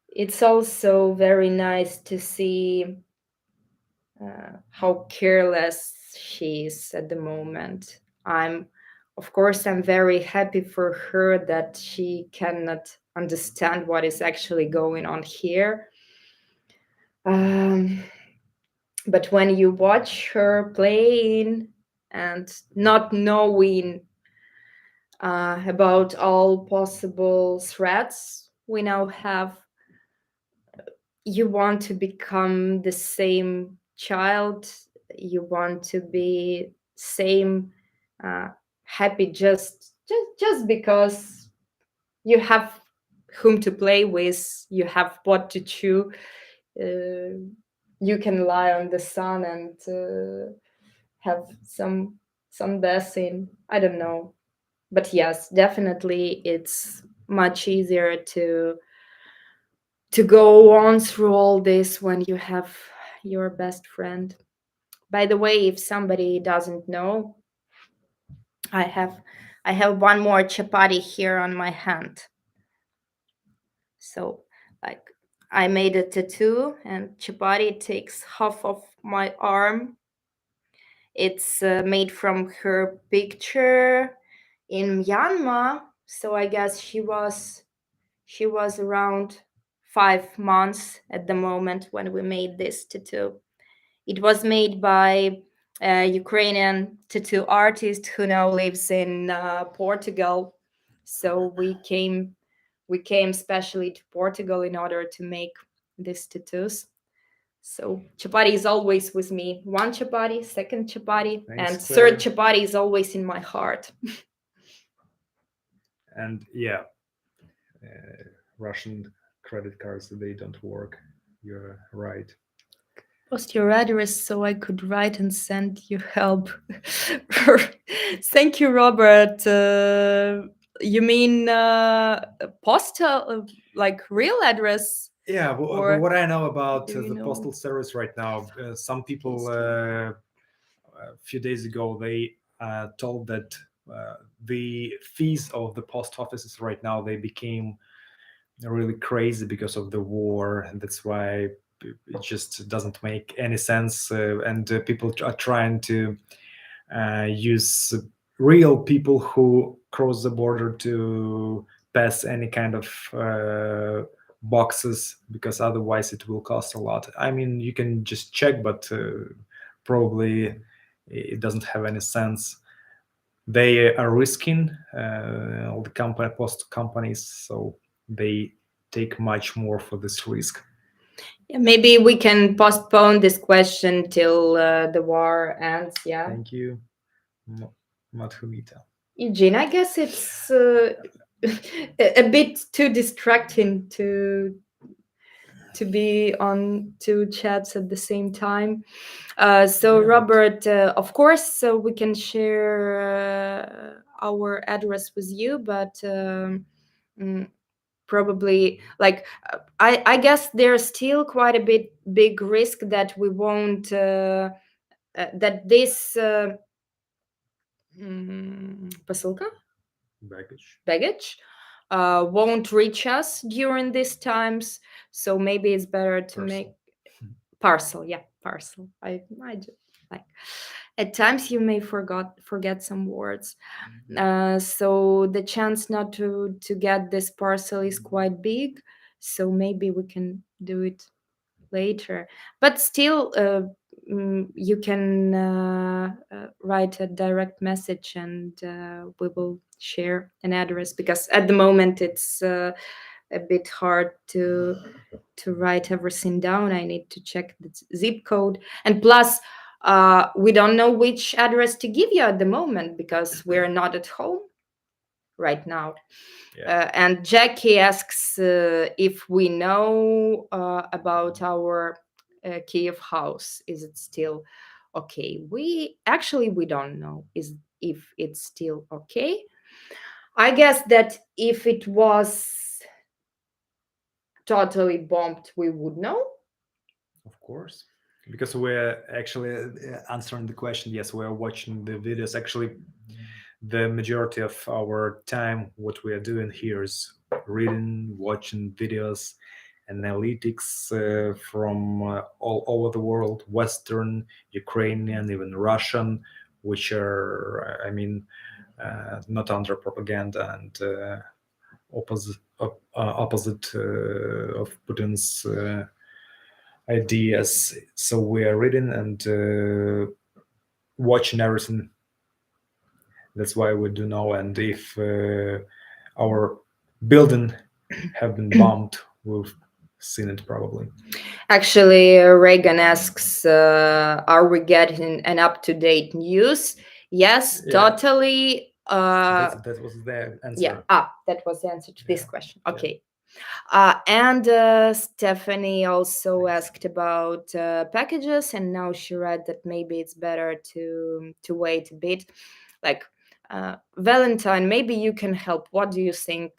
it's also very nice to see how careless she is at the moment. Of course, I'm very happy for her that she cannot understand what is actually going on here. Um, but when you watch her playing and not knowing about all possible threats we now have, you want to become the same child. You want to be same uh, happy, just because you have whom to play with, you have what to chew. uh, you can lie on the sun and have some bathing, I don't know. But yes, definitely it's much easier to go on through all this when you have your best friend. By the way, if somebody doesn't know, I have I have one more chapati here on my hand. So, like, I made a tattoo, and chapati takes half of my arm. It's made from her picture in Myanmar. So I guess she was around 5 months at the moment when we made this tattoo. It was made by a Ukrainian tattoo artist who now lives in Portugal. So we came specially to Portugal in order to make these tattoos. So chapati is always with me. One chapati, second chapati, Thanks, and Claire. third chapati is always in my heart. And yeah, Russian credit cards, they don't work. You're right. Post your address so I could write and send you help. Thank you, Robert. You mean postal, like real address? Yeah, Or what I know about do you the know postal service right now, some people postal? a few days ago they told that the fees of the post offices right now they became really crazy because of the war, and that's why it just doesn't make any sense. And people are trying to use real people who cross the border to pass any kind of boxes, because otherwise it will cost a lot. I mean, you can just check, but probably it doesn't have any sense. They are risking all the post companies, so they take much more for this risk. Yeah, maybe we can postpone this question till the war ends. Yeah. Thank you, Madhumita. Eugene, I guess it's a bit too distracting to be on two chats at the same time. So, Yeah, Robert, of course, so we can share our address with you, but mm, probably, like, I guess there's still quite a big risk that we won't that this посылка, baggage. baggage, won't reach us during these times. So maybe it's better to make Parcel. parcel. Yeah, parcel. I do like. At times you may forget some words. So the chance not to get this parcel is quite big. So maybe we can do it later. But still, you can write a direct message, and we will share an address, because at the moment it's a bit hard to write everything down. I need to check the zip code, and plus we don't know which address to give you at the moment because we're not at home right now. Yeah. And Jackie asks if we know about our Kiev house. Is it still okay? We don't know is if it's still okay. I guess that if it was totally bombed, we would know. Of course, because we're actually answering the question. Yes, we're watching the videos. Actually, the majority of our time, what we are doing here is reading, watching videos, analytics from all over the world, Western, Ukrainian, even Russian, which are, I mean, not under propaganda and opposite of Putin's ideas. So we are reading and watching everything. That's why we do know. And if our building have been bombed, we've seen it probably. Actually, Reagan asks, "Are we getting an up-to-date news?" Yes, Yeah. totally. That was the answer. Yeah. That was the answer to this Yeah. question. Okay. And Stephanie also asked about packages, and now she read that maybe it's better to wait a bit. Like Valentine, maybe you can help. What do you think?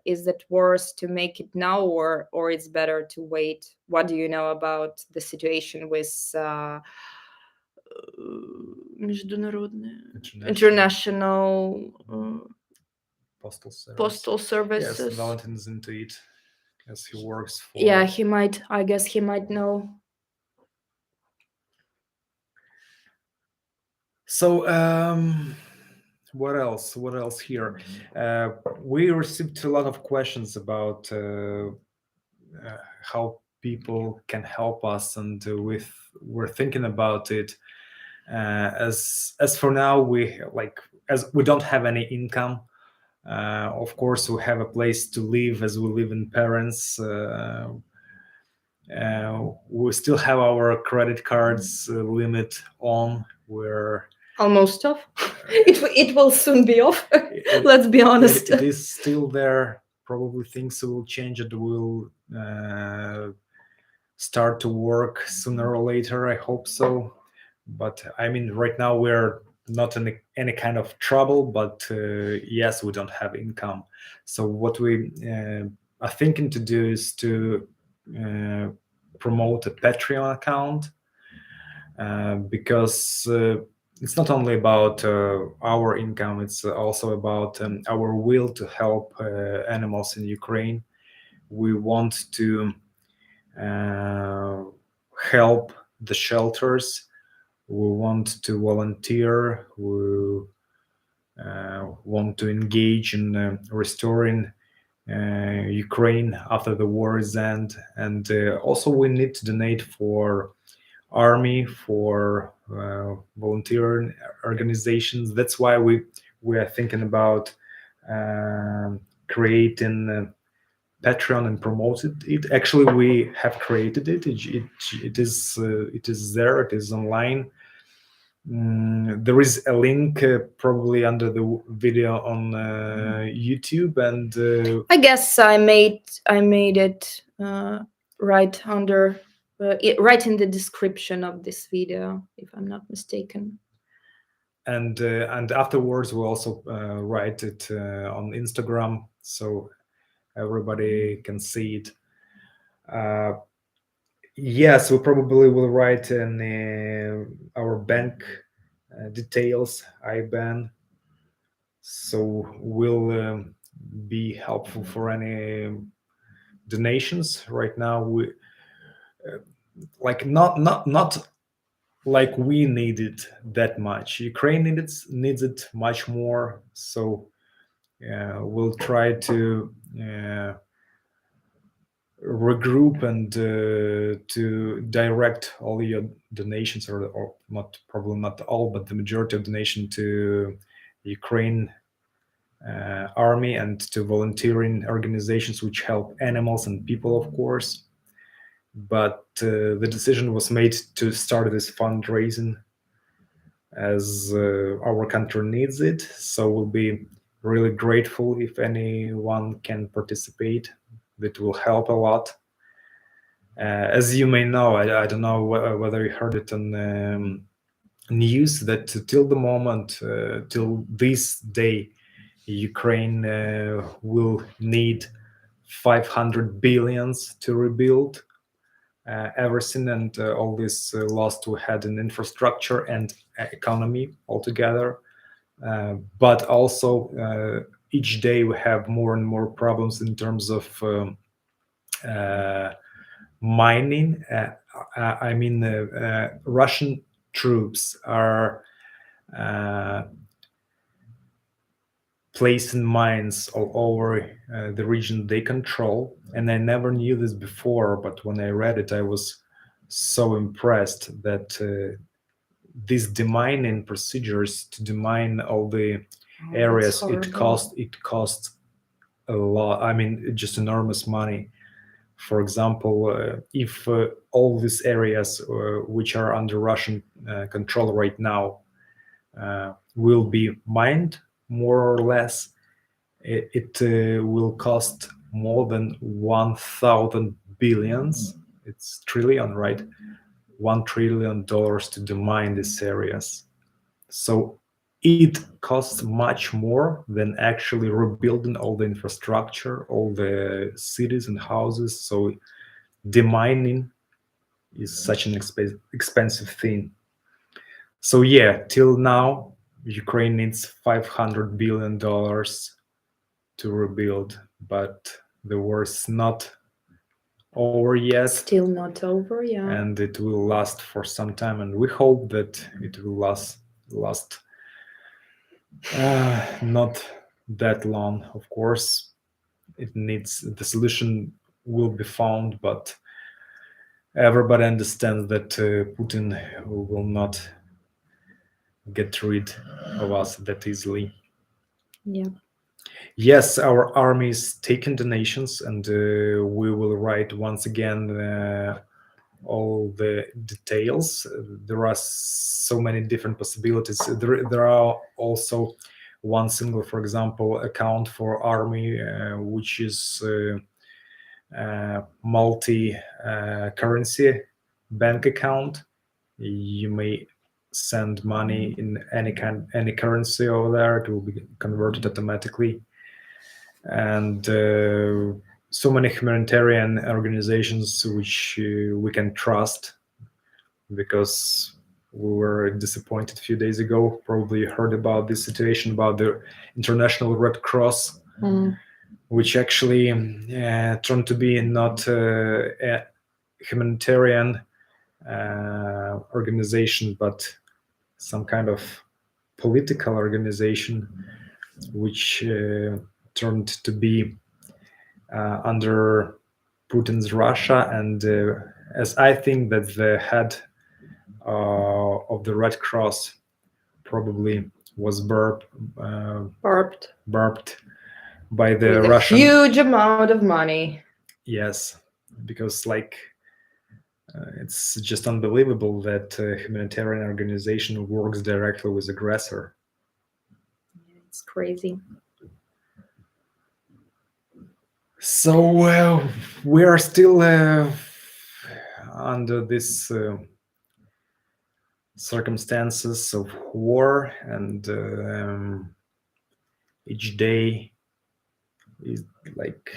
Is it worse to make it now, or it's better to wait? What do you know about the situation with международные, international Postal Service. postal services? Yes, Valentin is into it, as he works for. Yeah, he might. I guess he might know. So, what else? What else here? We received a lot of questions about how people can help us, and we're thinking about it. As for now, as we don't have any income. Of course, we have a place to live as we live in parents. We still have our credit cards limit on. We're Almost off. It will soon be off. Let's be honest. It is still there. Probably things will change. It will start to work sooner or later. I hope so. But I mean, right now we're not in any kind of trouble. But yes, we don't have income. So what we are thinking to do is to promote a Patreon account, because it's not only about our income, it's also about our will to help animals in Ukraine. We want to help the shelters. We want to volunteer. We want to engage in restoring Ukraine after the war is end. And also we need to donate for army, for volunteer organizations. That's why we are thinking about creating Patreon and promoted it. Actually, we have created it. It is there. It is online. There is a link probably under the video on YouTube, and I guess I made it right under right in the description of this video, if I'm not mistaken. And afterwards we'll also write it on Instagram, so everybody can see it. Yes, we probably will write in our bank details, IBAN, so we'll be helpful for any donations. Right now we like not like we need it that much. Ukraine needs it much more. So we'll try to regroup and to direct all your donations, or not, probably not all, but the majority of donation to Ukraine army and to volunteering organizations which help animals and people, of course. But the decision was made to start this fundraising as our country needs it. So we'll be really grateful if anyone can participate. That will help a lot. As you may know, I don't know whether you heard it on news, that till the moment, till this day, Ukraine will need 500 billions to rebuild everything and all this loss we had in infrastructure and economy altogether. But also, each day we have more and more problems in terms of uh, mining. I mean, Russian troops are uh, placing mines all over the region they control. And I never knew this before, but when I read it, I was so impressed that these demining procedures to demine all the areas, it cost a lot. I mean, just enormous money. For example, if all these areas which are under Russian control right now will be mined, more or less, it will cost more than 1,000 billions. It's trillion, right? $1 trillion to demine these areas. So it costs much more than actually rebuilding all the infrastructure, all the cities and houses. So demining is such an expensive thing. So yeah, till now, Ukraine needs $500 billion to rebuild, but the war is not over yet. Still not over, yeah. And it will last for some time, and we hope that it will last not that long. Of course, the solution will be found, but everybody understands that Putin will not get rid of us that easily. Yeah. Yes, our army is taking donations, and we will write once again all the details. There are so many different possibilities. There are also one single, for example, account for army, which is multi currency bank account. You may send money in any currency over there. It will be converted automatically. And so many humanitarian organizations which we can trust, because we were disappointed a few days ago. Probably heard about this situation about the International Red Cross, which actually turned to be not a humanitarian organization, but some kind of political organization, which turned to be under Putin's Russia. And as I think that the head of the Red Cross probably was burped by the With Russian. a huge amount of money. Yes, because it's just unbelievable that a humanitarian organization works directly with aggressor. It's crazy. So we are still under this circumstances of war, and each day is like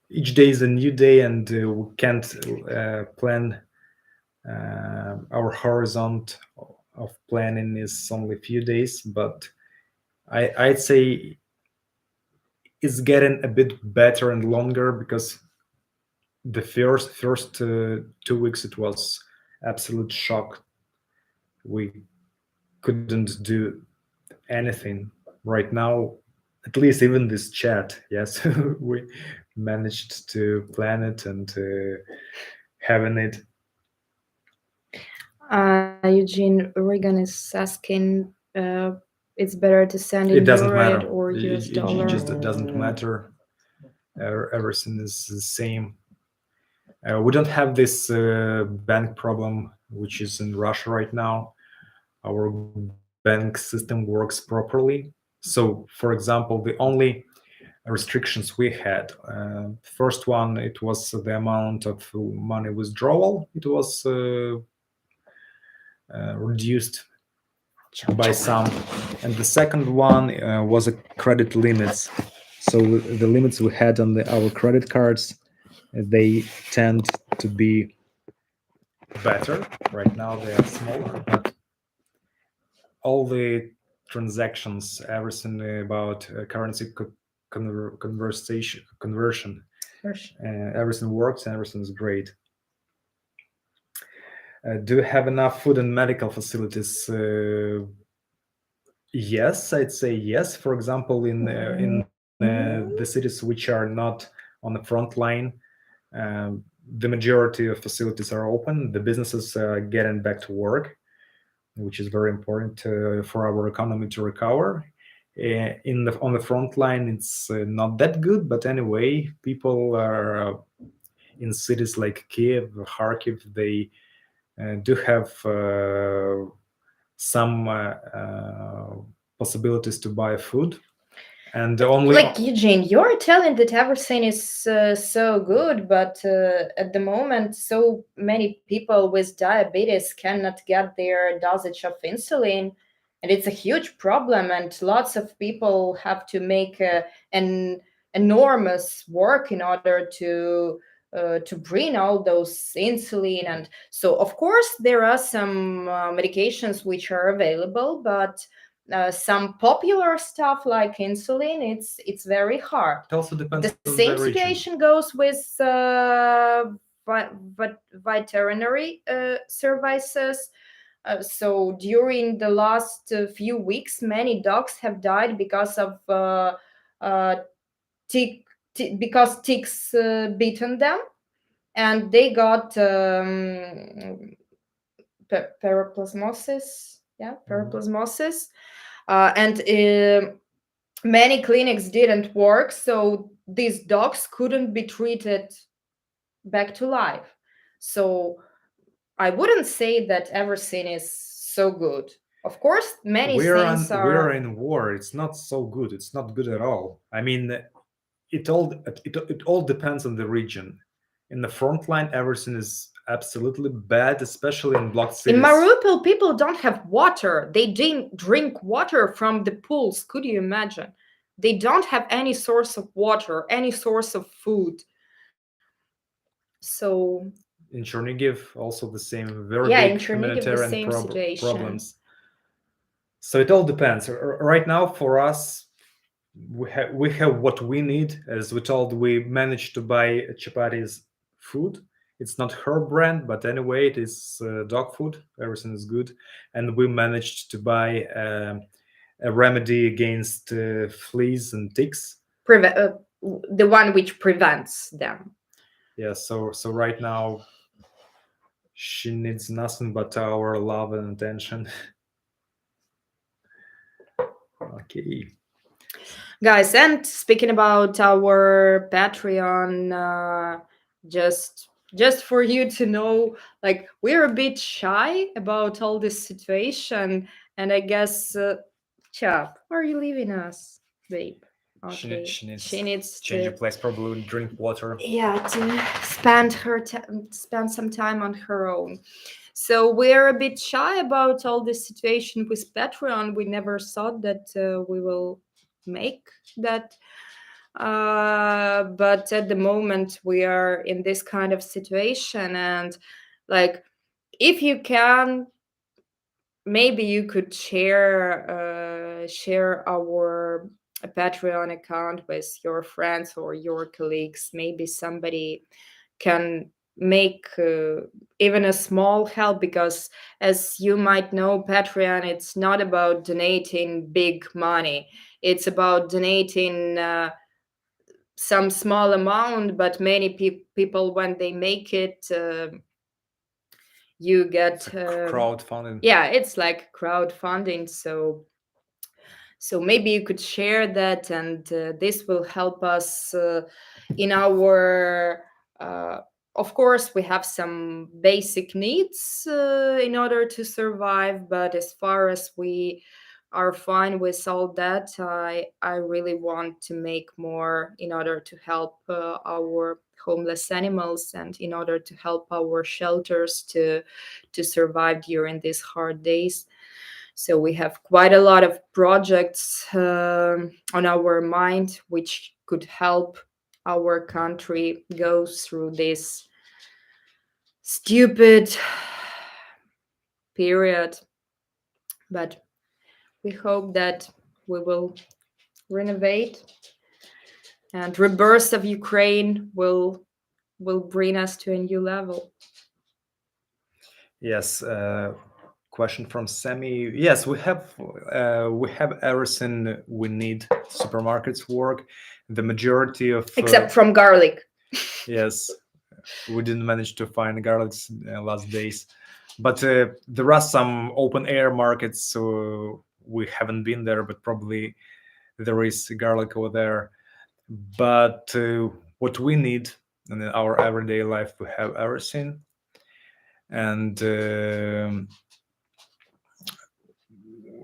each day is a new day, and we can't plan. Our horizon of planning is only a few days, but I'd say it's getting a bit better and longer, because the first 2 weeks it was absolute shock we couldn't do anything right now. At least even this chat, yes, we managed to plan it and having it. Eugene Reagan is asking, it's better to send It in doesn't euro matter. or US It dollar. just doesn't matter. Everything is the same. We don't have this bank problem, which is in Russia right now. Our bank system works properly. So, for example, the only restrictions we had, first one, it was the amount of money withdrawal. It was reduced by some, and the second one was a credit limits. So the limits we had on our credit cards, they tend to be better. Right now they are smaller, but all the transactions, everything about currency conversion, everything works and everything is great. Do you have enough food and medical facilities? Yes, I'd say yes. For example, in the cities which are not on the front line, um, the majority of facilities are open. The businesses are getting back to work, which is very important for our economy to recover. On the front line, it's not that good, but anyway, people are in cities like Kiev, Kharkiv. They do have some possibilities to buy food, and only Like Eugene, you're telling that everything is so good, but at the moment, so many people with diabetes cannot get their dosage of insulin, and it's a huge problem. And lots of people have to make an enormous work in order to bring all those insulin. And so, of course, there are some medications which are available, but some popular stuff like insulin, it's very hard. it also depends The on the same region. situation goes with veterinary services. So during the last few weeks, many dogs have died because of uh, because ticks bitten them, and they got paraplasmosis. Yeah, paraplasmosis. And many clinics didn't work, so these dogs couldn't be treated back to life. So I wouldn't say that everything is so good. Of course, many things We're are. in war. It's not so good. It's not good at all. I mean, it all depends on the region. In the front line, everything is absolutely bad, especially in blocked In cities. Mariupol, people don't have water. They drink water from the pools. Could you imagine? They don't have any source of water, any source of food. So In Chernigiv, also the same, very yeah, in big Chernigiv, the humanitarian same situation. problems. So it all depends. Right now, for us, we have what we need. As we told, we managed to buy Chapati's food. It's not her brand, but anyway, it is dog food. Everything is good, and we managed to buy a remedy against fleas and ticks. The one which prevents them. Yeah. So right now, she needs nothing but our love and attention. Okay. Guys, and speaking about our Patreon, just for you to know, like, we're a bit shy about all this situation, and I guess Chap, are you leaving us, babe? Okay, She needs needs change to, of place, probably drink water. yeah, to spend some time on her own. So we're a bit shy about all this situation with Patreon. We never thought that we will make that. But at the moment, we are in this kind of situation. And like, if you can, maybe you could share our Patreon account with your friends or your colleagues. Maybe somebody can make even a small help, because as you might know, Patreon, it's not about donating big money. It's about donating some small amount, but many people, when they make it, you get It's a crowdfunding. yeah, it's like crowdfunding. So maybe you could share that, and this will help us in our of course we have some basic needs in order to survive, but as far as we are fine with all that, I really want to make more in order to help our homeless animals, and in order to help our shelters to survive during these hard days. So we have quite a lot of projects on our mind which could help our country go through this stupid period. But we hope that we will renovate, and rebirth of Ukraine will bring us to a new level. Yes. Question from Sammy. Yes, we have everything we need. Supermarkets work. The majority of Except from garlic. yes, we didn't manage to find garlics last days, but there are some open air markets. So we haven't been there, but probably there is garlic over there. But what we need in our everyday life, we have everything, and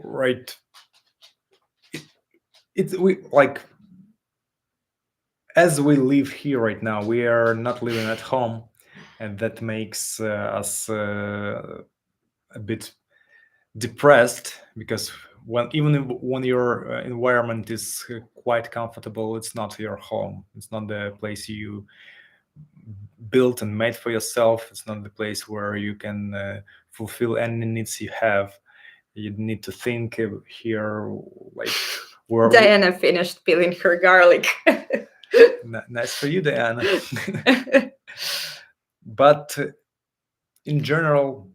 right, it's we like as we live here right now, we are not living at home, and that makes us a bit depressed, because when your environment is quite comfortable, it's not your home, it's not the place you built and made for yourself, it's not the place where you can fulfill any needs you have. You need to think here, like where Diana finished peeling her garlic. nice for you, Diana. But in general,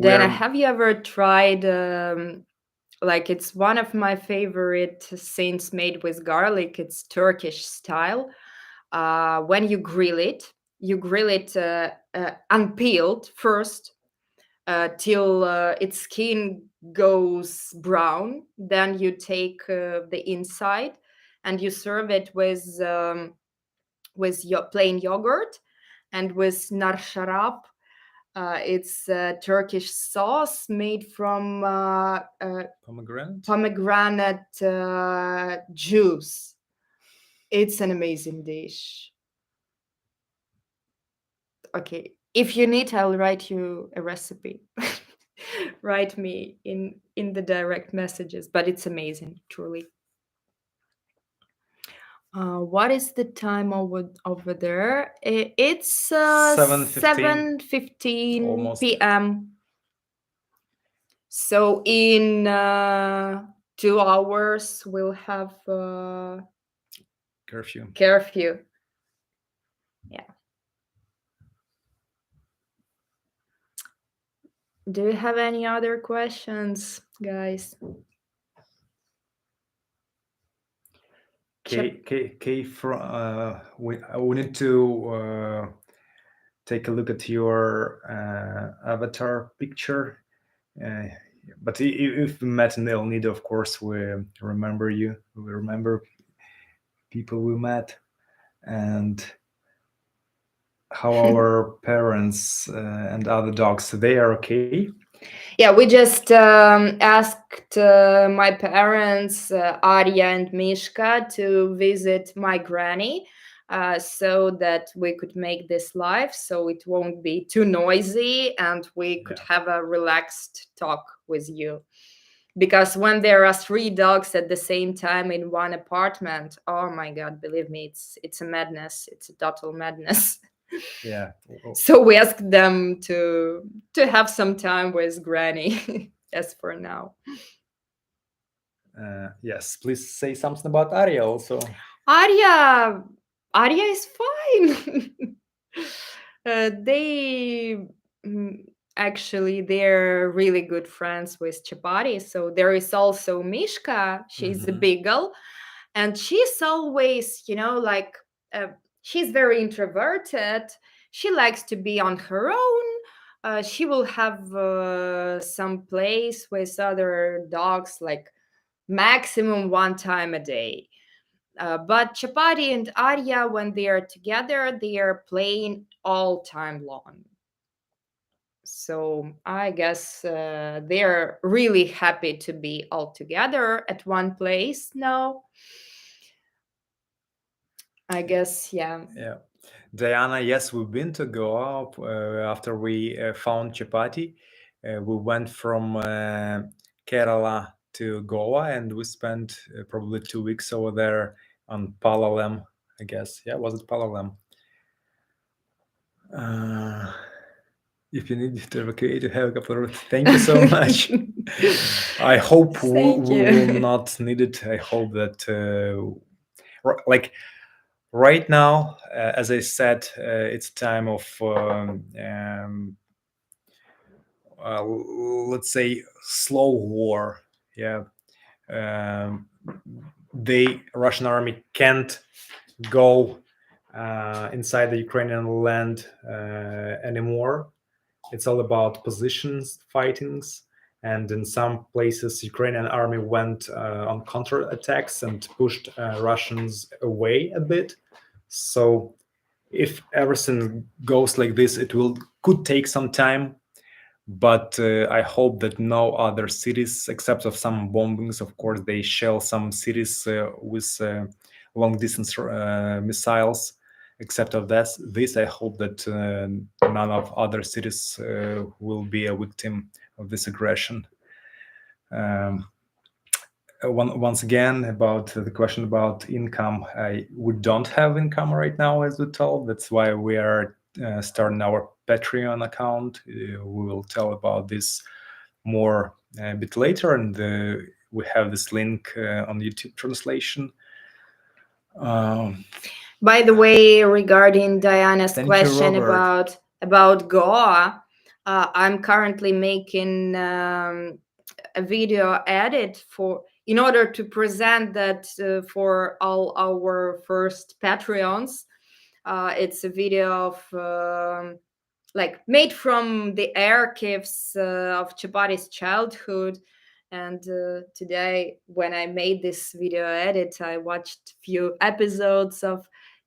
Diana, we're have you ever tried like, it's one of my favorite things made with garlic. It's Turkish style. When you grill it unpeeled first, till its skin goes brown. Then you take the inside and you serve it with your plain yogurt and with nar sharap. It's a Turkish sauce made from pomegranate. pomegranate juice. It's an amazing dish. Okay, if you need, I'll write you a recipe. Write me in the direct messages, but it's amazing, truly. What is the time over there? It's 7:15, 7:15 almost. p.m. So in 2 hours we'll have Curfew. curfew. Yeah. Do you have any other questions, guys? We need to take a look at your avatar picture. But if we met in El Nido, of course, we remember you. We remember people we met, and how our parents and other dogs, they are okay. Yeah, we just asked my parents, Arya and Mishka, to visit my granny, so that we could make this live, so it won't be too noisy, and we could have a relaxed talk with you. Because when there are 3 dogs at the same time in one apartment, oh my God, believe me, it's a madness. It's a total madness. Yeah. So we asked them to have some time with Granny, as for now. Yes, please say something about Arya also. Arya is fine. They mm, actually they're really good friends with Chapati. So there is also Mishka. She's a Hmm. beagle, and she's always, like uh, she's very introverted. She likes to be on her own. She will have some place with other dogs, like maximum one time a day. But Chapati and Arya, when they are together, they are playing all time long. So I guess they're really happy to be all together at one place now. I guess, yeah. Yeah. Diana, yes, we've been to Goa after we found Chapati. We went from Kerala to Goa and we spent probably 2 weeks over there on Palalem, I guess. Yeah, was it Palalem? Uh, if you need to evacuate a helicopter, thank you so much. I hope Thank we will you. not need it. I hope that, like, right now, as I said, it's time of let's say slow war. Yeah, um, the Russian army can't go inside the Ukrainian land anymore. It's all about positions fightings, and in some places, Ukrainian army went on counterattacks and pushed Russians away a bit. So if everything goes like this, it will could take some time, but I hope that no other cities, except of some bombings, of course, they shell some cities with long distance missiles. Except of this, I hope that none of other cities will be a victim of this aggression. Um, Once again, about the question about income, we don't have income right now, as we told. That's why we are starting our Patreon account. We will tell about this more a bit later, and we have this link on YouTube translation. Um, By the way, regarding Diana's Thank you, question Robert. about Goa, I'm currently making a video edit for in order to present that for all our first Patreons. It's a video of like made from the archives of Chapati's childhood. And today, when I made this video edit, I watched few episodes of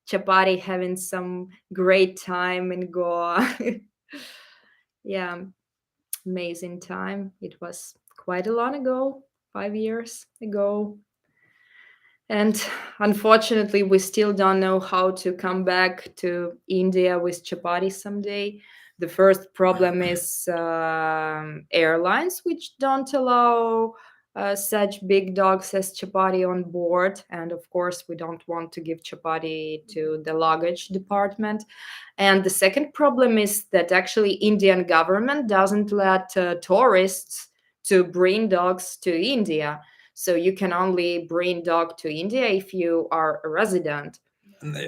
Chapati having some great time in Goa. Yeah, amazing time. It was quite a long ago, 5 years ago. And unfortunately, we still don't know how to come back to India with Chapati someday. The first problem is airlines, which don't allow such big dogs as Chapati on board. And of course, we don't want to give Chapati to the luggage department. And the second problem is that actually Indian government doesn't let tourists to bring dogs to India. So you can only bring dog to India if you are a resident.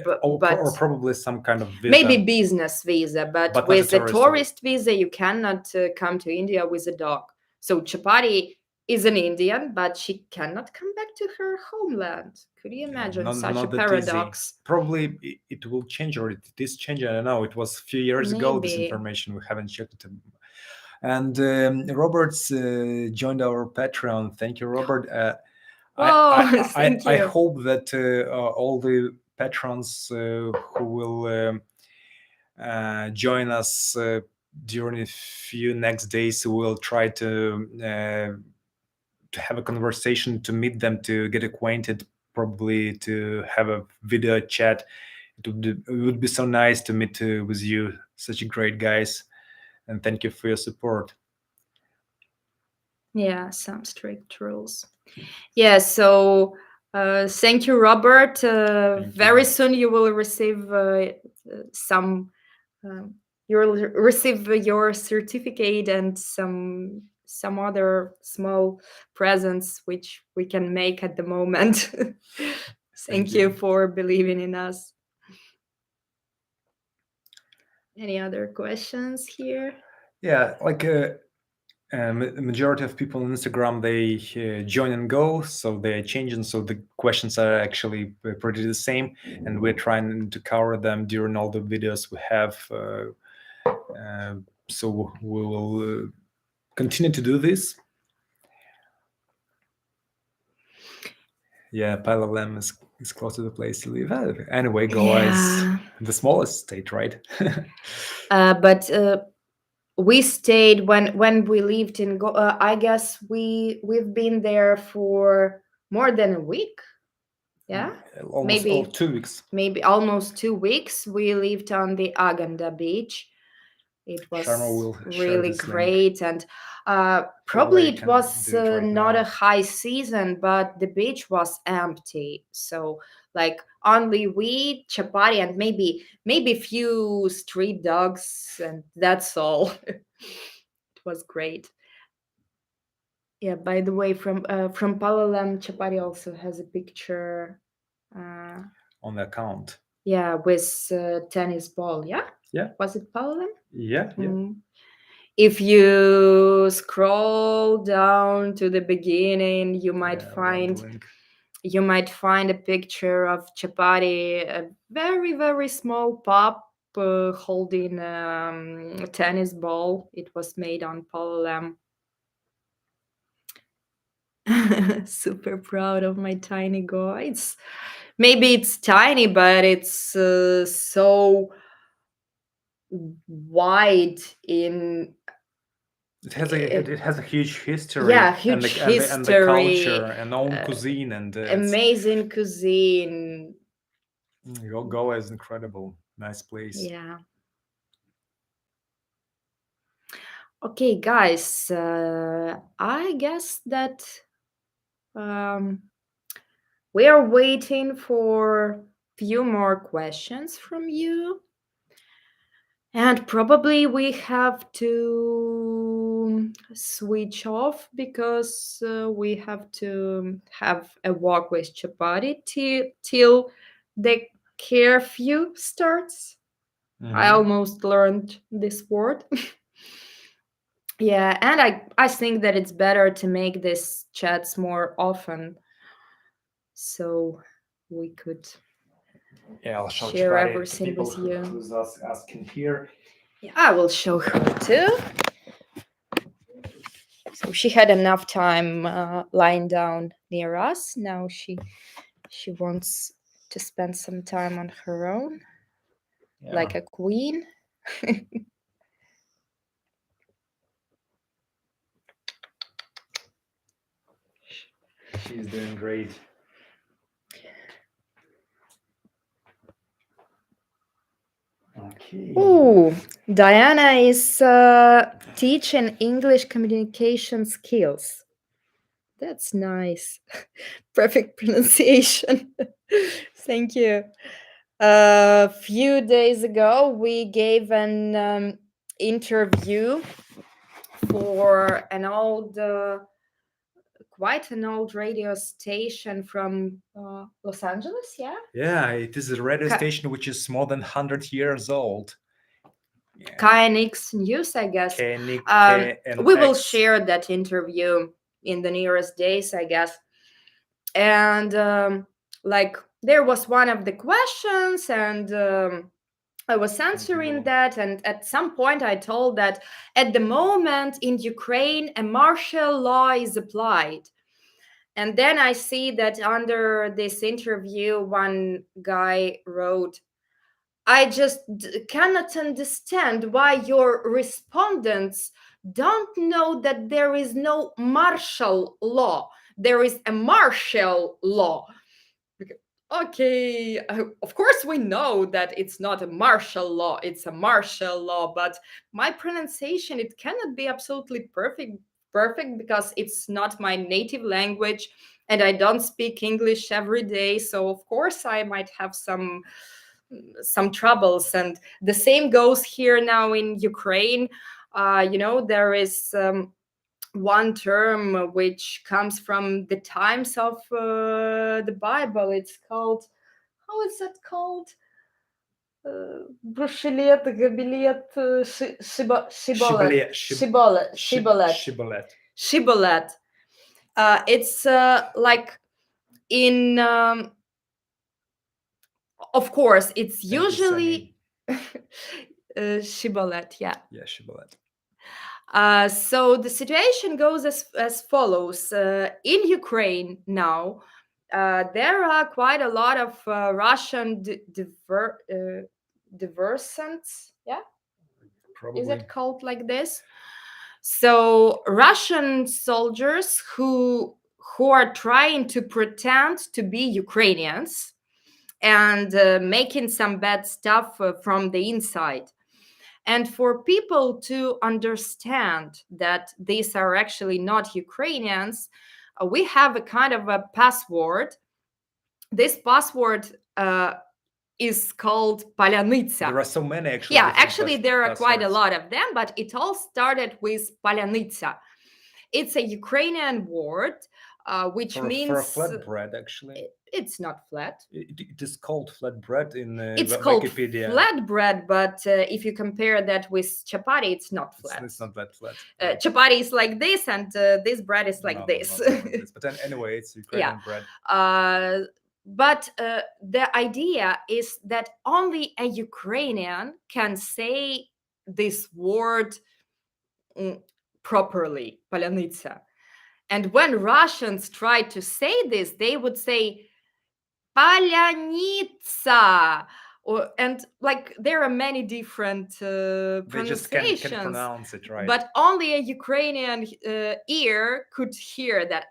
But Or probably some kind of maybe visa, business visa, but but not a with a tourist visa. tourist visa, you cannot come to India with a dog. So Chapati is an Indian, but she cannot come back to her homeland. Could you Yeah, imagine such a not that easy. paradox? Probably it will change, or it is changing. I don't know. It was a few years ago. This Maybe. information we haven't checked it. And Robert's joined our Patreon. Thank you, Robert. Oh, thank I you. hope that all the patrons who will join us during a few next days will try to have a conversation, to meet them, to get acquainted, probably to have a video chat. It would be so nice to meet with you, such great guys, and thank you for your support. Yeah, some strict rules. Yeah, so thank you, Robert. Thank Very you. soon you will receive some. You will receive your certificate and some other small presents which we can make at the moment. Thank you for believing in us. Any other questions here? Yeah, like majority of people on Instagram, they join and go, so they're changing. So the questions are actually pretty the same, and we're trying to cover them during all the videos we have. So we will continue to do this. Yeah, Palalam is close to the place you live. Anyway, Goa is Yeah. the smallest state, right? But we stayed when we lived in I guess we've been there for more than a week. Yeah, Almost maybe 2 weeks. maybe almost 2 weeks. We lived on the Aganda beach. It Sharma was will share really this link, great, and or probably you it can was do it right not a now. high season, but the beach was empty. So like only we, Chapati, and maybe few street dogs, and that's all. It was great. Yeah. By the way, from Palalam, Chapati also has a picture. Uh, On the account. yeah, with tennis ball. Yeah. Yeah. Was it Palalam? Yeah. Mm. If you scroll down to the beginning, you might find a picture of Chapati, a very very small pup holding a tennis ball. It was made on Palalam. Super proud of my tiny guy. Maybe it's tiny, but it's so wide in. It has a huge history, Yeah, and huge the culture history, and own uh, cuisine, and it's amazing cuisine. Goa is incredible, nice place. Yeah. Okay, guys. I guess that um, we are waiting for few more questions from you, and probably we have to switch off because we have to have a walk with Chapati till the curfew starts. I almost learned this word. Yeah, and I think that it's better to make these chats more often so we could Yeah, I'll show share Chapati to everything people with you. who's asking here. Yeah, I will show her too. So she had enough time lying down near us. Now she wants to spend some time on her own, like a queen. She's doing great. Okay. Ooh, Diana is teaching English communication skills. That's nice. Perfect pronunciation. Thank you. A few days ago, we gave an interview for quite an old radio station from Los Angeles. Yeah. Yeah, it is a radio station which is more than 100 years old. KNX News, I guess. KNX. We will share that interview in the nearest days, I guess. And like there was one of the questions, and I was answering that, and at some point I told that at the moment in Ukraine a martial law is applied. And then I see that under this interview one guy wrote, I just cannot understand why your respondents don't know that there is no martial law. There is a martial law. Okay, of course we know that it's not a martial law, it's a martial law, but my pronunciation, it cannot be absolutely perfect because it's not my native language and I don't speak English every day, so of course I might have some troubles. And the same goes here now in Ukraine. There is one term which comes from the times of the Bible. It's called, how is that called? Брушилет, габилет, Shibboleth. shibboleth. Shibboleth. Shibboleth. It's like in, of course, it's Thank you, Sunny. usually shibboleth, yeah. Yeah, shibboleth. So the situation goes as follows. In Ukraine now, there are quite a lot of Russian diversants. Yeah, is Probably. it called like this? So Russian soldiers who are trying to pretend to be Ukrainians and making some bad stuff from the inside. And for people to understand that these are actually not Ukrainians, we have a kind of a password. This password is called Palyanitsa. There are so many actually. Yeah, actually, there are quite a passwords. lot of them, but it all started with Palyanitsa. It's a Ukrainian word, which means for a flatbread. Actually, it's not flat. it is called flatbread in It's called Wikipedia. flatbread, but if you compare that with chapati, it's not flat. It's not that flat. Chapati is like this, and this bread is like this. Not like this. But then anyway, it's Ukrainian bread. But the idea is that only a Ukrainian can say this word properly, palyanitsa. And when Russians try to say this, they would say palyanitsa. And like there are many different pronunciations. They just can't pronounce it right. But only a Ukrainian ear could hear that.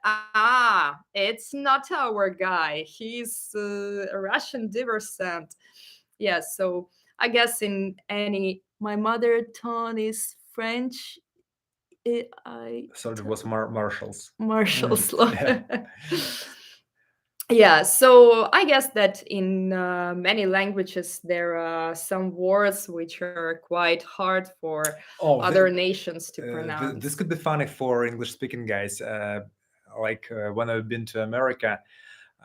It's not our guy. He's a Russian diversant. Yeah, so I guess in my mother tongue is French. So it was Marshall's. Marshall's law. Yeah, so I guess that in many languages there are some words which are quite hard for other nations to pronounce. This could be funny for English-speaking guys. Like when I've been to America,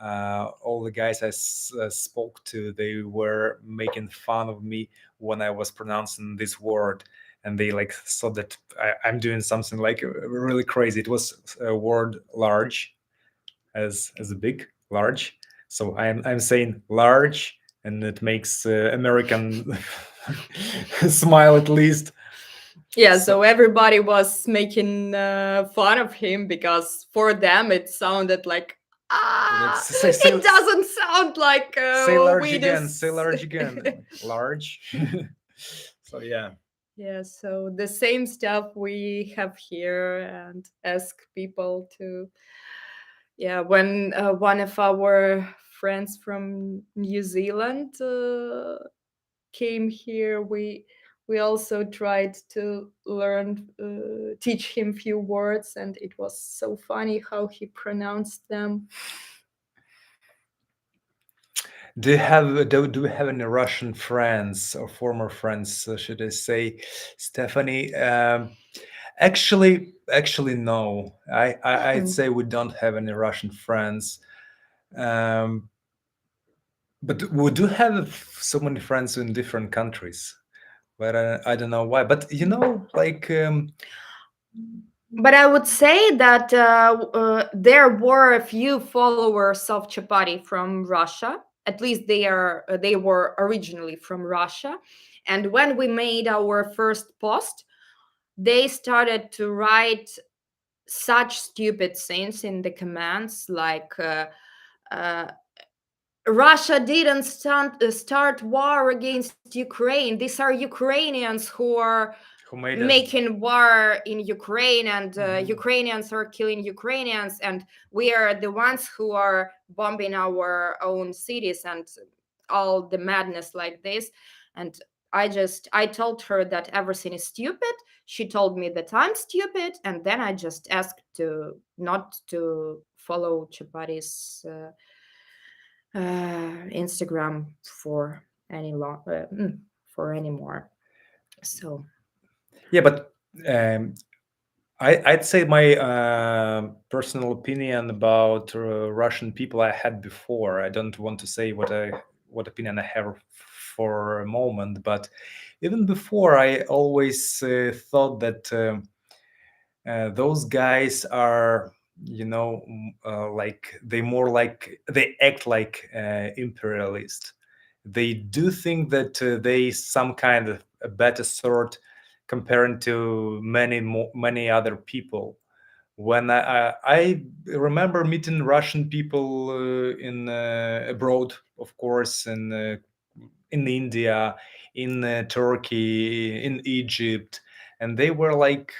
all the guys I spoke to, they were making fun of me when I was pronouncing this word, and they like thought that I'm doing something like really crazy. It was a word large, as a big. Large, so I'm saying large, and it makes American smile at least. Yeah, so everybody was making fun of him because for them it sounded like it doesn't sound like say large again. Say large again. Large. So yeah. Yeah, so the same stuff we have here and ask people to. Yeah, when one of our friends from New Zealand came here, we also tried to teach him few words, and it was so funny how he pronounced them. Do you have any Russian friends or former friends, should I say, Stephanie? Actually, no. I'd say we don't have any Russian friends. But we do have so many friends in different countries. But I don't know why. But like. But I would say that there were a few followers of Chapati from Russia. At least they were originally from Russia. And when we made our first post, they started to write such stupid things in the comments, like Russia didn't start war against Ukraine. These are Ukrainians who are making war in Ukraine, and Ukrainians are killing Ukrainians, and we are the ones who are bombing our own cities and all the madness like this. And I told her that everything is stupid. She told me that I'm stupid, and then I just asked to not to follow Chapati's Instagram for anymore. So yeah, but I'd say my personal opinion about Russian people I had before. I don't want to say what opinion I have for a moment, but even before, I always thought that those guys are, like they act like imperialist. They do think that they some kind of a better sort comparing to many other people. When I remember meeting Russian people in abroad, of course, in India, in Turkey, in Egypt, and they were like,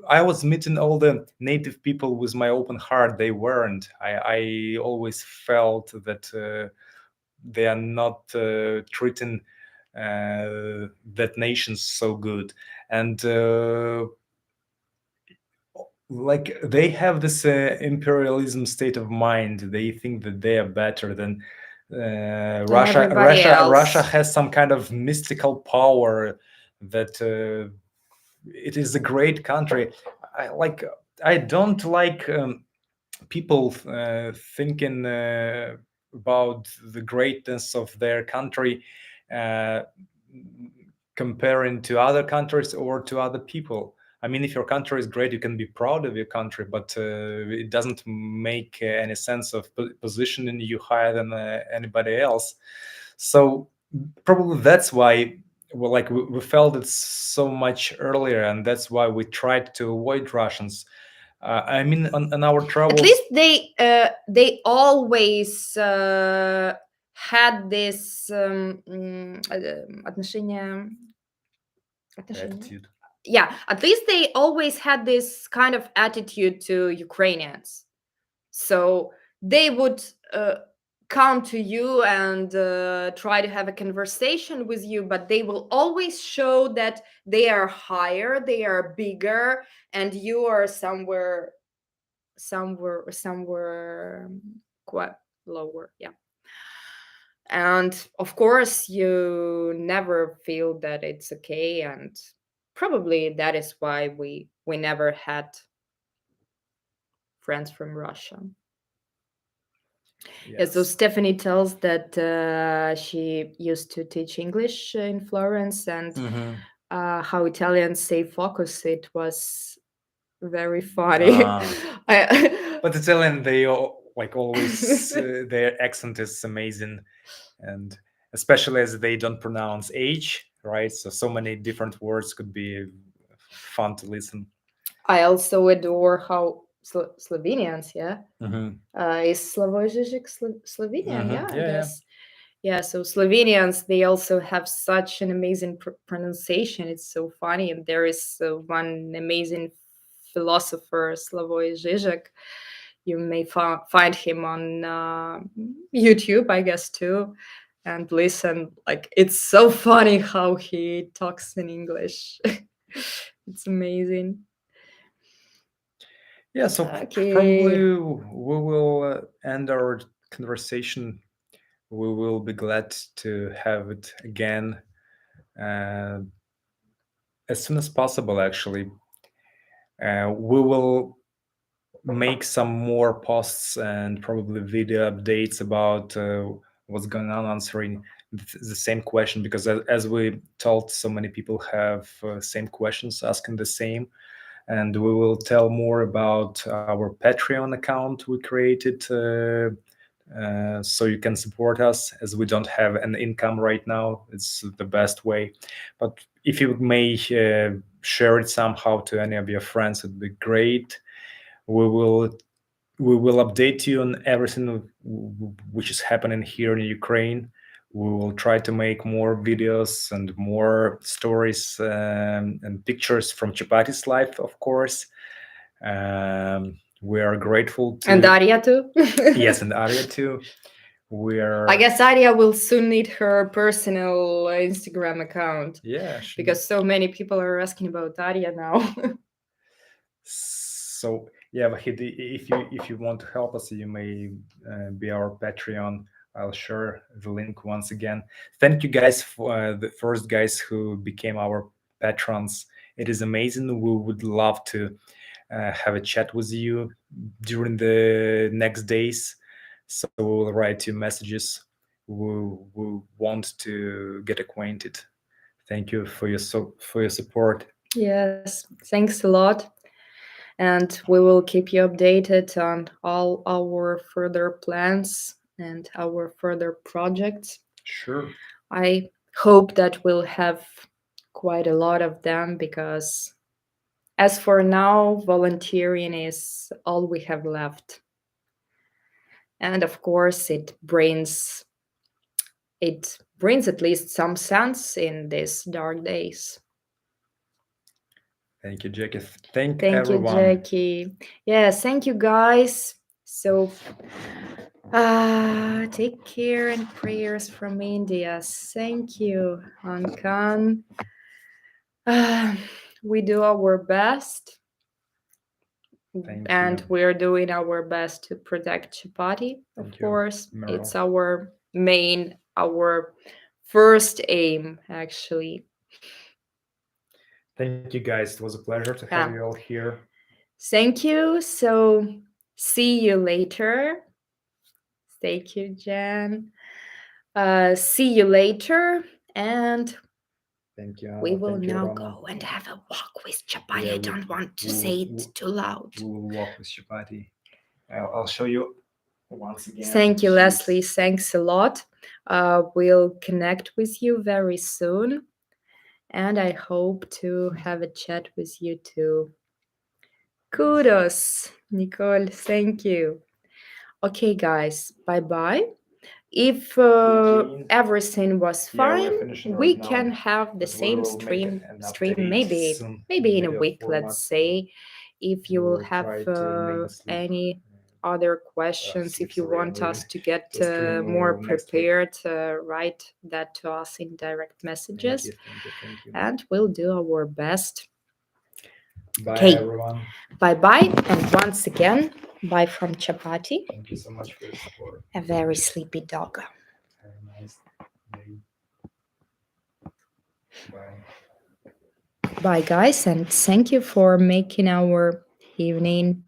I was meeting all the native people with my open heart. They weren't. I always felt that they are not treating that nation so good, and like they have this imperialism state of mind. They think that they are better than Russia. Everybody Russia else. has some kind of mystical power that it is a great country. I don't like people thinking about the greatness of their country, uh, comparing to other countries or to other people. I mean, if your country is great, you can be proud of your country, but it doesn't make any sense of positioning you higher than anybody else. So probably that's why, well, like we felt it so much earlier, and that's why we tried to avoid Russians. I mean, on our At travels. least they always had this отношение. Attitude. Yeah, at least they always had this kind of attitude to Ukrainians. So they would come to you and try to have a conversation with you, but they will always show that they are higher, they are bigger, and you are somewhere quite lower. Yeah. And of course, you never feel that it's okay, and probably that is why we never had friends from Russia. Yeah, so Yes. Stephanie tells that she used to teach English in Florence, and how Italians say focus. It was very funny. Ah. I, But Italian, they like always their accent is amazing, and especially as they don't pronounce H, right? So many different words could be fun to listen. I also adore how Slovenians, yeah, is Slavoj Žižek Slovenian? Yeah, I Yeah, yeah. guess. Yeah, so Slovenians, they also have such an amazing pronunciation. It's so funny. And there is one amazing philosopher, Slavoj Žižek. You may find him on YouTube, I guess, too. And listen, like, it's so funny how he talks in English. It's amazing. Yeah, so probably Okay. we will end our conversation. We will be glad to have it again uh, as soon as possible, actually. We will make some more posts and probably video updates about what's going on, answering the same question, because as we told, so many people have same questions, asking the same. And we will tell more about our Patreon account we created, so you can support us, as we don't have an income right now. It's the best way. But if you may share it somehow to any of your friends, it'd be great. We will update you on everything which is happening here in Ukraine. We will try to make more videos and more stories and pictures from Chapati's life, of course. We are grateful to. And Daria too. Yes, and Arya too. We are. I guess Aria will soon need her personal Instagram account. Yeah, because so many people are asking about Aria now. So yeah, Vahid, if you want to help us, you may be our Patreon. I'll share the link once again. Thank you guys for the first guys who became our patrons. It is amazing. We would love to have a chat with you during the next days. So we'll write you messages. who want to get acquainted. Thank you for your support. Yes, thanks a lot. And we will keep you updated on all our further plans and our further projects. Sure. I hope that we'll have quite a lot of them because, as for now, volunteering is all we have left. And of course, it brings at least some sense in these dark days. Thank you, Jackie. Thank Thank you, everyone. Jackie. Yes, thank you, guys. So, take care and prayers from India. Thank you, Ankan. Uh, we do our best, Thank and you. we're doing our best to protect Chapati. Of Thank you, course, Meryl. it's our first aim, actually. Thank you, guys. It was a pleasure to have Yeah. you all here. Thank you. So, see you later. Thank you, Jen. See you later, and Thank you, we Anna. will Thank you, now Roma. go and have a walk with Chapati. Yeah, I don't want to say it too loud. we will walk with Chapati. I'll show you once again. Thank you, She's- Leslie. Thanks a lot. We'll connect with you very soon, and I hope to have a chat with you too. Kudos, Nicole. Thank you. Okay, guys. Bye bye. If Eugene. everything was Yeah, we're fine, finishing we right now, can have the but we same will make an stream update maybe soon maybe in a video week, format. let's say. If We you will will have try to make the sleep any other questions, if you story and want us to get the stream more next week. prepared, write that to us in direct Thank messages, you, thank you, thank you. and we'll do our best. Bye, Okay, everyone. bye bye, and once again, bye from Chapati, Thank you so much for your support. a very sleepy dog. Have a nice day. Bye. Bye, guys, and thank you for making our evening